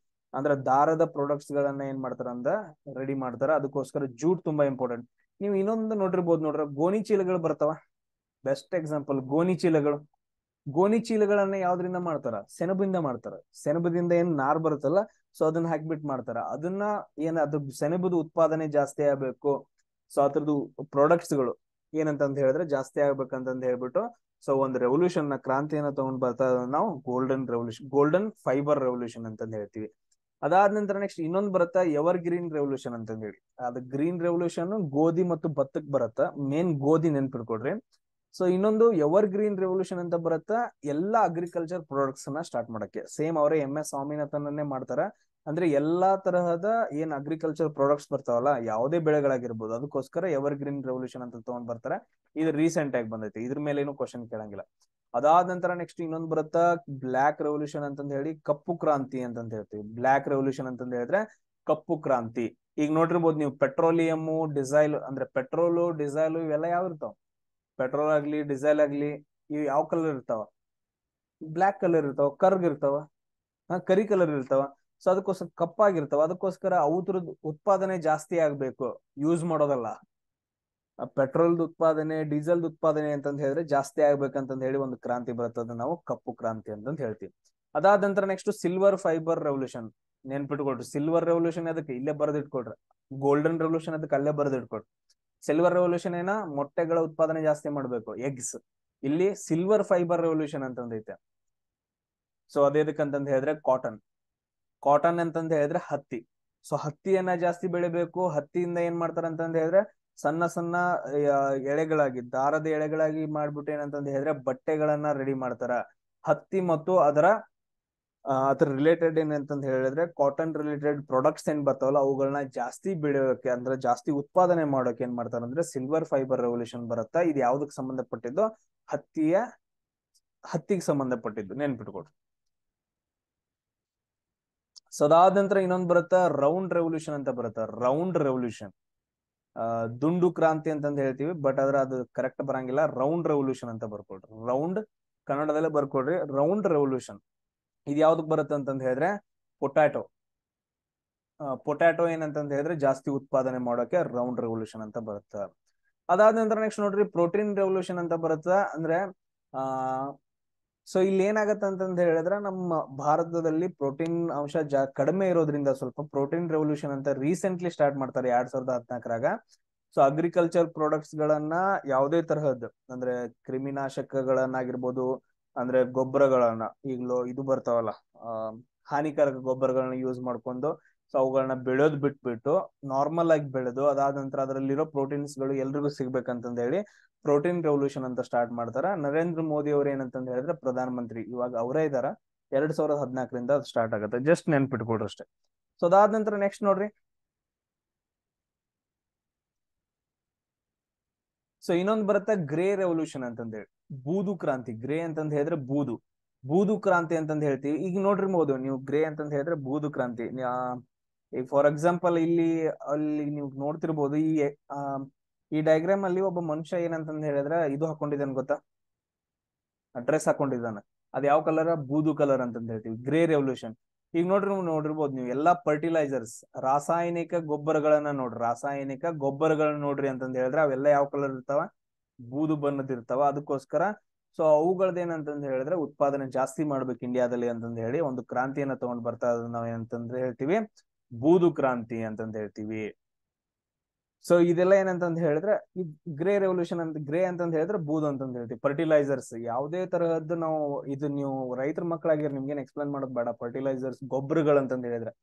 ಅಂದ್ರೆ ದಾರದ ಪ್ರಾಡಕ್ಟ್ಸ್ ಗಳನ್ನ ಏನ್ ಮಾಡ್ತಾರ ಅಂದ ರೆಡಿ ಮಾಡ್ತಾರ. ಅದಕ್ಕೋಸ್ಕರ ಜೂಟ್ ತುಂಬಾ ಇಂಪಾರ್ಟೆಂಟ್. ನೀವು ಇನ್ನೊಂದು ನೋಡಿರ್ಬೋದು ನೋಡ್ರ, ಗೋಣಿ ಚೀಲಗಳು ಬರ್ತಾವ. ಬೆಸ್ಟ್ ಎಕ್ಸಾಂಪಲ್ ಗೋಣಿ ಚೀಲಗಳು. ಗೋಣಿ ಚೀಲಗಳನ್ನ ಯಾವ್ದ್ರಿಂದ ಮಾಡ್ತಾರ, ಸೆಣಬಿಂದ ಮಾಡ್ತಾರ. ಸೆಣಬದಿಂದ ಏನ್ ನಾರ್ ಬರುತ್ತಲ್ಲ, ಸೊ ಅದನ್ನ ಹಾಕ್ಬಿಟ್ಟು ಮಾಡ್ತಾರ. ಅದನ್ನ ಅದ್ರ ಸೆಣಬದ ಉತ್ಪಾದನೆ ಜಾಸ್ತಿ ಆಗ್ಬೇಕು, ಸೊ ಅದ್ರದ್ದು ಪ್ರಾಡಕ್ಟ್ಸ್ ಗಳು ಏನಂತಂದ್ ಹೇಳಿದ್ರೆ ಜಾಸ್ತಿ ಆಗ್ಬೇಕಂತಂದ್ ಹೇಳ್ಬಿಟ್ಟು ಸೊ ಒಂದು ರೆವಲ್ಯೂಷನ್ ನ ಕ್ರಾಂತಿಯನ್ನ ತಗೊಂಡ್ ಬರ್ತಾ ನಾವು golden revolution, golden fibre revolution ಅಂತಂದ್ ಹೇಳ್ತೀವಿ. ಅದಾದ ನಂತರ ನೆಕ್ಸ್ಟ್ ಇನ್ನೊಂದು ಬರುತ್ತಾ ಎವರ್ ಗ್ರೀನ್ ರೆವಲ್ಯೂಷನ್ ಅಂತಂದ್ ಹೇಳಿ. ಅದು ಗ್ರೀನ್ ರೆವಲ್ಯೂಷನ್ ಗೋಧಿ ಮತ್ತು ಭತ್ತಕ್ ಬರುತ್ತಾ, ಮೇನ್ ಗೋಧಿ ನೆನ್ಪಿಡ್ಕೊಡ್ರಿ. ಸೊ ಇನ್ನೊಂದು ಎವರ್ ಗ್ರೀನ್ ರೆವಲ್ಯೂಷನ್ ಅಂತ ಬರುತ್ತಾ ಎಲ್ಲಾ ಅಗ್ರಿಕಲ್ಚರ್ ಪ್ರಾಡಕ್ಟ್ಸ್ ಅನ್ನ ಸ್ಟಾರ್ಟ್ ಮಾಡಕ್ಕೆ. ಸೇಮ್ ಅವರೇ MS ಸ್ವಾಮಿನಾಥನ್ನೇ ಮಾಡ್ತಾರ. ಅಂದ್ರೆ ಎಲ್ಲಾ ತರಹದ ಏನ್ ಅಗ್ರಿಕಲ್ಚರ್ ಪ್ರಾಡಕ್ಟ್ಸ್ ಬರ್ತಾವಲ್ಲ, ಯಾವುದೇ ಬೆಳೆಗಳಾಗಿರ್ಬೋದು, ಅದಕ್ಕೋಸ್ಕರ ಎವರ್ ಗ್ರೀನ್ ರೆವಲ್ಯೂಷನ್ ಅಂತ ತಗೊಂಡ್ ಬರ್ತಾರೆ. ಇದು ರೀಸೆಂಟ್ ಆಗಿ ಬಂದೈತಿ, ಇದ್ರ ಮೇಲೆ ಏನು ಕ್ವಶನ್ ಕೇಳಂಗಿಲ್ಲ. ಅದಾದ ನಂತರ ನೆಕ್ಸ್ಟ್ ಇನ್ನೊಂದು ಬರುತ್ತಾ ಬ್ಲಾಕ್ ರೆವಲ್ಯೂಷನ್ ಅಂತಂದ್ ಹೇಳಿ, ಕಪ್ಪು ಕ್ರಾಂತಿ ಅಂತಂದ್ ಹೇಳ್ತೀವಿ. ಬ್ಲಾಕ್ ರೆವಲ್ಯೂಷನ್ ಅಂತಂದ್ ಹೇಳಿದ್ರೆ ಕಪ್ಪು ಕ್ರಾಂತಿ. ಈಗ ನೋಡಿರ್ಬೋದು ನೀವು, ಪೆಟ್ರೋಲಿಯಂ, ಡಿಸೈಲ್, ಅಂದ್ರೆ ಪೆಟ್ರೋಲು, ಡಿಸೈಲ್ ಇವೆಲ್ಲ ಯಾವ ಇರ್ತಾವ, ಪೆಟ್ರೋಲ್ ಆಗ್ಲಿ ಡಿಸೈಲ್ ಆಗ್ಲಿ ಇವ್ ಯಾವ ಕಲರ್ ಇರ್ತಾವ, ಬ್ಲಾಕ್ ಕಲರ್ ಇರ್ತಾವ, ಕರ್ಗ್ ಇರ್ತಾವ, ಕರಿ ಕಲರ್ ಇರ್ತಾವ. ಸೊ ಅದಕ್ಕೋಸ್ಕರ ಕಪ್ಪಾಗಿರ್ತಾವ. ಅದಕ್ಕೋಸ್ಕರ ಅವ್ರದ್ದು ಉತ್ಪಾದನೆ ಜಾಸ್ತಿ ಆಗ್ಬೇಕು, ಯೂಸ್ ಮಾಡೋದಲ್ಲ. ಪೆಟ್ರೋಲ್ ಉತ್ಪಾದನೆ, ಡೀಸೆಲ್ ಉತ್ಪಾದನೆ ಅಂತಂದ್ ಹೇಳಿದ್ರೆ ಜಾಸ್ತಿ ಆಗ್ಬೇಕಂತಂದ್ ಹೇಳಿ ಒಂದು ಕ್ರಾಂತಿ ಬರ್ತದ, ನಾವು ಕಪ್ಪು ಕ್ರಾಂತಿ ಅಂತಂದ್ ಹೇಳ್ತೀವಿ. ಅದಾದ ನಂತರ ನೆಕ್ಸ್ಟ್ ಸಿಲ್ವರ್ ಫೈಬರ್ ರೆವಲ್ಯೂಷನ್. ನೆನ್ಪಿಟ್ಕೊಳ್ರಿ, ಸಿಲ್ವರ್ ರೆವಲ್ಯೂಷನ್ ಅದಕ್ಕೆ ಇಲ್ಲೇ ಬರೆದಿಟ್ಕೊಡ್ರಿ. ಗೋಲ್ಡನ್ ರೆವಲ್ಯೂಷನ್ ಅದಕ್ಕೆ ಅಲ್ಲೇ ಬರೆದಿಟ್ಕೊಡ್ರಿ. ಸಿಲ್ವರ್ ರೆವಲ್ಯೂಷನ್ ಏನ, ಮೊಟ್ಟೆಗಳ ಉತ್ಪಾದನೆ ಜಾಸ್ತಿ ಮಾಡ್ಬೇಕು, ಎಗ್ಸ್. ಇಲ್ಲಿ ಸಿಲ್ವರ್ ಫೈಬರ್ ರೆವಲ್ಯೂಷನ್ ಅಂತಂದೈತೆ. ಸೊ ಅದೇದಕ್ಕಂತಂದ್ ಹೇಳಿದ್ರೆ ಕಾಟನ್. ಕಾಟನ್ ಅಂತಂದ್ ಹೇಳಿದ್ರೆ ಹತ್ತಿ. ಸೊ ಹತ್ತಿಯನ್ನ ಜಾಸ್ತಿ ಬೆಳಿಬೇಕು. ಹತ್ತಿಯಿಂದ ಏನ್ ಮಾಡ್ತಾರ ಅಂತಂದ್ ಹೇಳಿದ್ರೆ ಸಣ್ಣ ಸಣ್ಣ ಎಳೆಗಳಾಗಿ, ದಾರದ ಎಳೆಗಳಾಗಿ ಮಾಡ್ಬಿಟ್ಟು ಏನಂತಂದ್ ಹೇಳಿದ್ರೆ ಬಟ್ಟೆಗಳನ್ನ ರೆಡಿ ಮಾಡ್ತಾರ. ಹತ್ತಿ ಮತ್ತು ಅದ್ರ ರಿಲೇಟೆಡ್ ಏನಂತಂದ್ ಹೇಳಿದ್ರೆ ಕಾಟನ್ ರಿಲೇಟೆಡ್ ಪ್ರಾಡಕ್ಟ್ಸ್ ಏನ್ ಬರ್ತಾವಲ್ಲ ಅವುಗಳನ್ನ ಜಾಸ್ತಿ ಬೆಳೆಯೋಕೆ, ಅಂದ್ರೆ ಜಾಸ್ತಿ ಉತ್ಪಾದನೆ ಮಾಡೋಕೆ ಏನ್ ಮಾಡ್ತಾರ ಅಂದ್ರೆ ಸಿಲ್ವರ್ ಫೈಬರ್ ರೆವಲ್ಯೂಷನ್ ಬರುತ್ತಾ. ಇದು ಯಾವ್ದಕ್ ಸಂಬಂಧಪಟ್ಟಿದ್ದು, ಹತ್ತಿಗೆ ಸಂಬಂಧಪಟ್ಟಿದ್ದು, ನೆನ್ಪಿಟ್ಕೊಡ್ರಿ. ಸೊ ಅದಾದ ನಂತರ ಇನ್ನೊಂದು ಬರುತ್ತಾ ರೌಂಡ್ ರೆವಲ್ಯೂಷನ್ ಅಂತ ಬರುತ್ತಾ. ರೌಂಡ್ ರೆವಲ್ಯೂಷನ್, ದುಂಡು ಕ್ರಾಂತಿ ಅಂತಂದ್ ಹೇಳ್ತೀವಿ, ಬಟ್ ಅದು ಕರೆಕ್ಟ್ ಬರಂಗಿಲ್ಲ. ರೌಂಡ್ ರೆವಲ್ಯೂಷನ್ ಅಂತ ಬರ್ಕೊಡ್ರಿ. ರೌಂಡ್ ಕನ್ನಡದಲ್ಲೇ ಬರ್ಕೊಡ್ರಿ, ರೌಂಡ್ ರೆವಲ್ಯೂಷನ್. ಇದು ಯಾವ್ದಕ್ ಬರುತ್ತೆ ಅಂತಂದ್ ಹೇಳಿದ್ರೆ ಪೊಟ್ಯಾಟೊ. ಪೊಟ್ಯಾಟೊ ಏನಂತಂದ್ ಹೇಳಿದ್ರೆ ಜಾಸ್ತಿ ಉತ್ಪಾದನೆ ಮಾಡೋಕೆ ರೌಂಡ್ ರೆವಲ್ಯೂಷನ್ ಅಂತ ಬರುತ್ತೆ. ಅದಾದ ನಂತರ ನೆಕ್ಸ್ಟ್ ನೋಡ್ರಿ ಪ್ರೋಟೀನ್ ರೆವಲ್ಯೂಷನ್ ಅಂತ ಬರುತ್ತೆ. ಅಂದ್ರೆ ಸೊ ಇಲ್ಲಿ ಏನಾಗತ್ತೆ ಅಂತಂದ್ ಹೇಳಿದ್ರೆ ನಮ್ಮ ಭಾರತದಲ್ಲಿ ಪ್ರೋಟೀನ್ ಅಂಶ ಕಡಿಮೆ ಇರೋದ್ರಿಂದ ಸ್ವಲ್ಪ ಪ್ರೋಟೀನ್ ರೆವಲ್ಯೂಷನ್ ಅಂತ ರೀಸೆಂಟ್ಲಿ ಸ್ಟಾರ್ಟ್ ಮಾಡ್ತಾರೆ 2014ರಾಗ. ಸೊ ಅಗ್ರಿಕಲ್ಚರ್ ಪ್ರಾಡಕ್ಟ್ಸ್ ಗಳನ್ನ ಯಾವುದೇ ತರಹದ್ದು, ಅಂದ್ರೆ ಕ್ರಿಮಿನಾಶಕಗಳನ್ನಾಗಿರ್ಬೋದು, ಅಂದ್ರೆ ಗೊಬ್ಬರಗಳನ್ನ, ಈಗಲೂ ಇದು ಬರ್ತಾವಲ್ಲ ಹಾನಿಕಾರಕ ಗೊಬ್ಬರಗಳನ್ನ ಯೂಸ್ ಮಾಡ್ಕೊಂಡು ಸೊ ಅವುಗಳನ್ನ ಬೆಳೆಯೋದ್ ಬಿಟ್ಬಿಟ್ಟು ನಾರ್ಮಲ್ ಆಗಿ ಬೆಳೆದು, ಅದಾದ ನಂತರ ಅದರಲ್ಲಿರೋ ಪ್ರೋಟೀನ್ಸ್ ಗಳು ಎಲ್ರಿಗೂ ಸಿಗ್ಬೇಕಂತಂದ್ ಹೇಳಿ ಪ್ರೋಟೀನ್ ರೆವಲ್ಯೂಷನ್ ಅಂತ ಸ್ಟಾರ್ಟ್ ಮಾಡ್ತಾರ. ನರೇಂದ್ರ ಮೋದಿ ಅವ್ರು ಏನಂತಂದ್ ಹೇಳಿದ್ರೆ ಪ್ರಧಾನ ಮಂತ್ರಿ, ಇವಾಗ ಅವರೇ ಇದಾರ. 2014ರಿಂದ ಅದು ಸ್ಟಾರ್ಟ್ ಆಗುತ್ತೆ, ಜಸ್ಟ್ ನೆನ್ಪಿಟ್ಕೊಡ್ರಿ ಅಷ್ಟೇ. ಸೊ ಅದಾದ ನಂತರ ನೆಕ್ಸ್ಟ್ ನೋಡ್ರಿ, ಸೊ ಇನ್ನೊಂದು ಬರುತ್ತೆ ಗ್ರೇ ರೆವಲ್ಯೂಷನ್ ಅಂತಂದ್ ಹೇಳಿ, ಬೂದು ಕ್ರಾಂತಿ. ಗ್ರೇ ಅಂತಂದ್ ಹೇಳಿದ್ರೆ ಬೂದು ಕ್ರಾಂತಿ ಅಂತಂದ್ ಹೇಳ್ತೀವಿ. ಈಗ ನೋಡಿರ್ಬೋದು ನೀವು, ಗ್ರೇ ಅಂತಂದ್ ಹೇಳಿದ್ರೆ ಬೂದು ಕ್ರಾಂತಿ. ಈಗ ಫಾರ್ ಎಕ್ಸಾಂಪಲ್ ಅಲ್ಲಿ ನೀವು ನೋಡ್ತಿರ್ಬೋದು, ಈ ಡಯಾಗ್ರಾಮ್ ಅಲ್ಲಿ ಒಬ್ಬ ಮನುಷ್ಯ ಏನಂತಂದ್ ಹೇಳಿದ್ರೆ ಇದು ಹಾಕೊಂಡಿದ್ದಾನೆ ಗೊತ್ತಾ, ಡ್ರೆಸ್ ಹಾಕೊಂಡಿದ್ದಾನೆ. ಅದ್ ಯಾವ ಕಲರ್, ಬೂದು ಕಲರ್ ಅಂತಂದ್ ಹೇಳ್ತೀವಿ, ಗ್ರೇ ರೆವಲ್ಯೂಷನ್. ಈಗ ನೋಡಿರ್ಬೋದು ನೀವು ಎಲ್ಲಾ ಫರ್ಟಿಲೈಸರ್ಸ್, ರಾಸಾಯನಿಕ ಗೊಬ್ಬರಗಳನ್ನ ನೋಡ್ರಿ ಅಂತಂದ್ ಹೇಳಿದ್ರೆ ಅವೆಲ್ಲ ಯಾವ ಕಲರ್ ಇರ್ತಾವ, ಬೂದು ಬಣ್ಣದ ಇರ್ತಾವ. ಅದಕ್ಕೋಸ್ಕರ ಸೊ ಅವುಗಳದ್ದು ಏನಂತಂದ್ ಹೇಳಿದ್ರೆ ಉತ್ಪಾದನೆ ಜಾಸ್ತಿ ಮಾಡ್ಬೇಕು ಇಂಡಿಯಾದಲ್ಲಿ ಅಂತಂದ್ ಹೇಳಿ ಒಂದು ಕ್ರಾಂತಿಯನ್ನ ತಗೊಂಡ್ ಬರ್ತಾ ಇರೋದು ನಾವ್ ಏನಂತಂದ್ರೆ ಹೇಳ್ತೀವಿ, ಬೂದು ಕ್ರಾಂತಿ ಅಂತಂದ್ ಹೇಳ್ತೀವಿ. ಸೊ ಇದೆಲ್ಲ ಏನಂತಂದ್ ಹೇಳಿದ್ರೆ ಈ ಗ್ರೇ ರೆವಲ್ಯೂಷನ್ ಅಂತ, ಗ್ರೇ ಅಂತಂದ್ ಹೇಳಿದ್ರೆ ಬೂದು ಅಂತಂದ್ ಹೇಳ್ತೀವಿ. ಫರ್ಟಿಲೈಸರ್ಸ್ ಯಾವುದೇ ತರಹದ್ದು ನಾವು, ಇದು ನೀವು ರೈತರ ಮಕ್ಕಳಾಗಿರ್ ನಿಮ್ಗೇನ್ ಎಕ್ಸ್ಪ್ಲೇನ್ ಮಾಡೋದು ಬೇಡ. ಫರ್ಟಿಲೈಸರ್ಸ್ ಗೊಬ್ಬರಗಳಂತಂದ್ ಹೇಳಿದ್ರೆ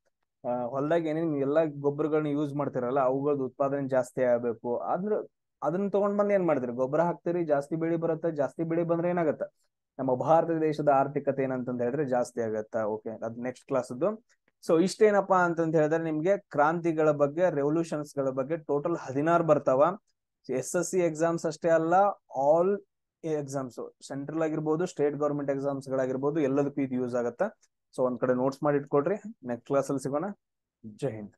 ಹೊಲದಾಗ ಏನೇನ್ ಎಲ್ಲಾ ಗೊಬ್ಬರಗಳನ್ನ ಯೂಸ್ ಮಾಡ್ತಿರಲ್ಲ ಅವುಗಳದ್ದು ಉತ್ಪಾದನೆ ಜಾಸ್ತಿ ಆಗ್ಬೇಕು. ಆದ್ರೆ ಅದನ್ನ ತಗೊಂಡ್ ಬಂದ್ ಏನ್ ಮಾಡ್ತೀರಿ, ಗೊಬ್ಬರ ಹಾಕ್ತಿರಿ, ಜಾಸ್ತಿ ಬೆಳಿ ಬರುತ್ತೆ. ಜಾಸ್ತಿ ಬೆಳಿ ಬಂದ್ರೆ ಏನಾಗತ್ತ, ನಮ್ಮ ಭಾರತ ದೇಶದ ಆರ್ಥಿಕತೆ ಏನಂತಂದ್ ಹೇಳಿದ್ರೆ ಜಾಸ್ತಿ ಆಗತ್ತ. ಓಕೆ, ಅದ್ ನೆಕ್ಸ್ಟ್ ಕ್ಲಾಸ್ದು. ಸೊ ಇಷ್ಟೇನಪ್ಪಾ ಅಂತಂತ ಹೇಳಿದ್ರೆ ನಿಮ್ಗೆ ಕ್ರಾಂತಿಗಳ ಬಗ್ಗೆ, ರೆವಲ್ಯೂಷನ್ಸ್ ಗಳ ಬಗ್ಗೆ ಟೋಟಲ್ 16 ಬರ್ತಾವ. SSC ಎಕ್ಸಾಮ್ಸ್ ಅಷ್ಟೇ ಅಲ್ಲ, ಆಲ್ ಎಕ್ಸಾಮ್ಸ್, ಸೆಂಟ್ರಲ್ ಆಗಿರ್ಬೋದು, ಸ್ಟೇಟ್ ಗೌರ್ಮೆಂಟ್ ಎಕ್ಸಾಮ್ಸ್ ಗಳಾಗಿರ್ಬೋದು, ಎಲ್ಲದಕ್ಕೂ ಇದು ಯೂಸ್ ಆಗತ್ತ. ಸೊ ಒಂದ್ ಕಡೆ ನೋಟ್ಸ್ ಮಾಡಿ ಇಟ್ಕೊಳ್ರಿ. ನೆಕ್ಸ್ಟ್ ಕ್ಲಾಸ್ ಅಲ್ಲಿ ಸಿಗೋಣ. ಜೈ ಹಿಂದ್.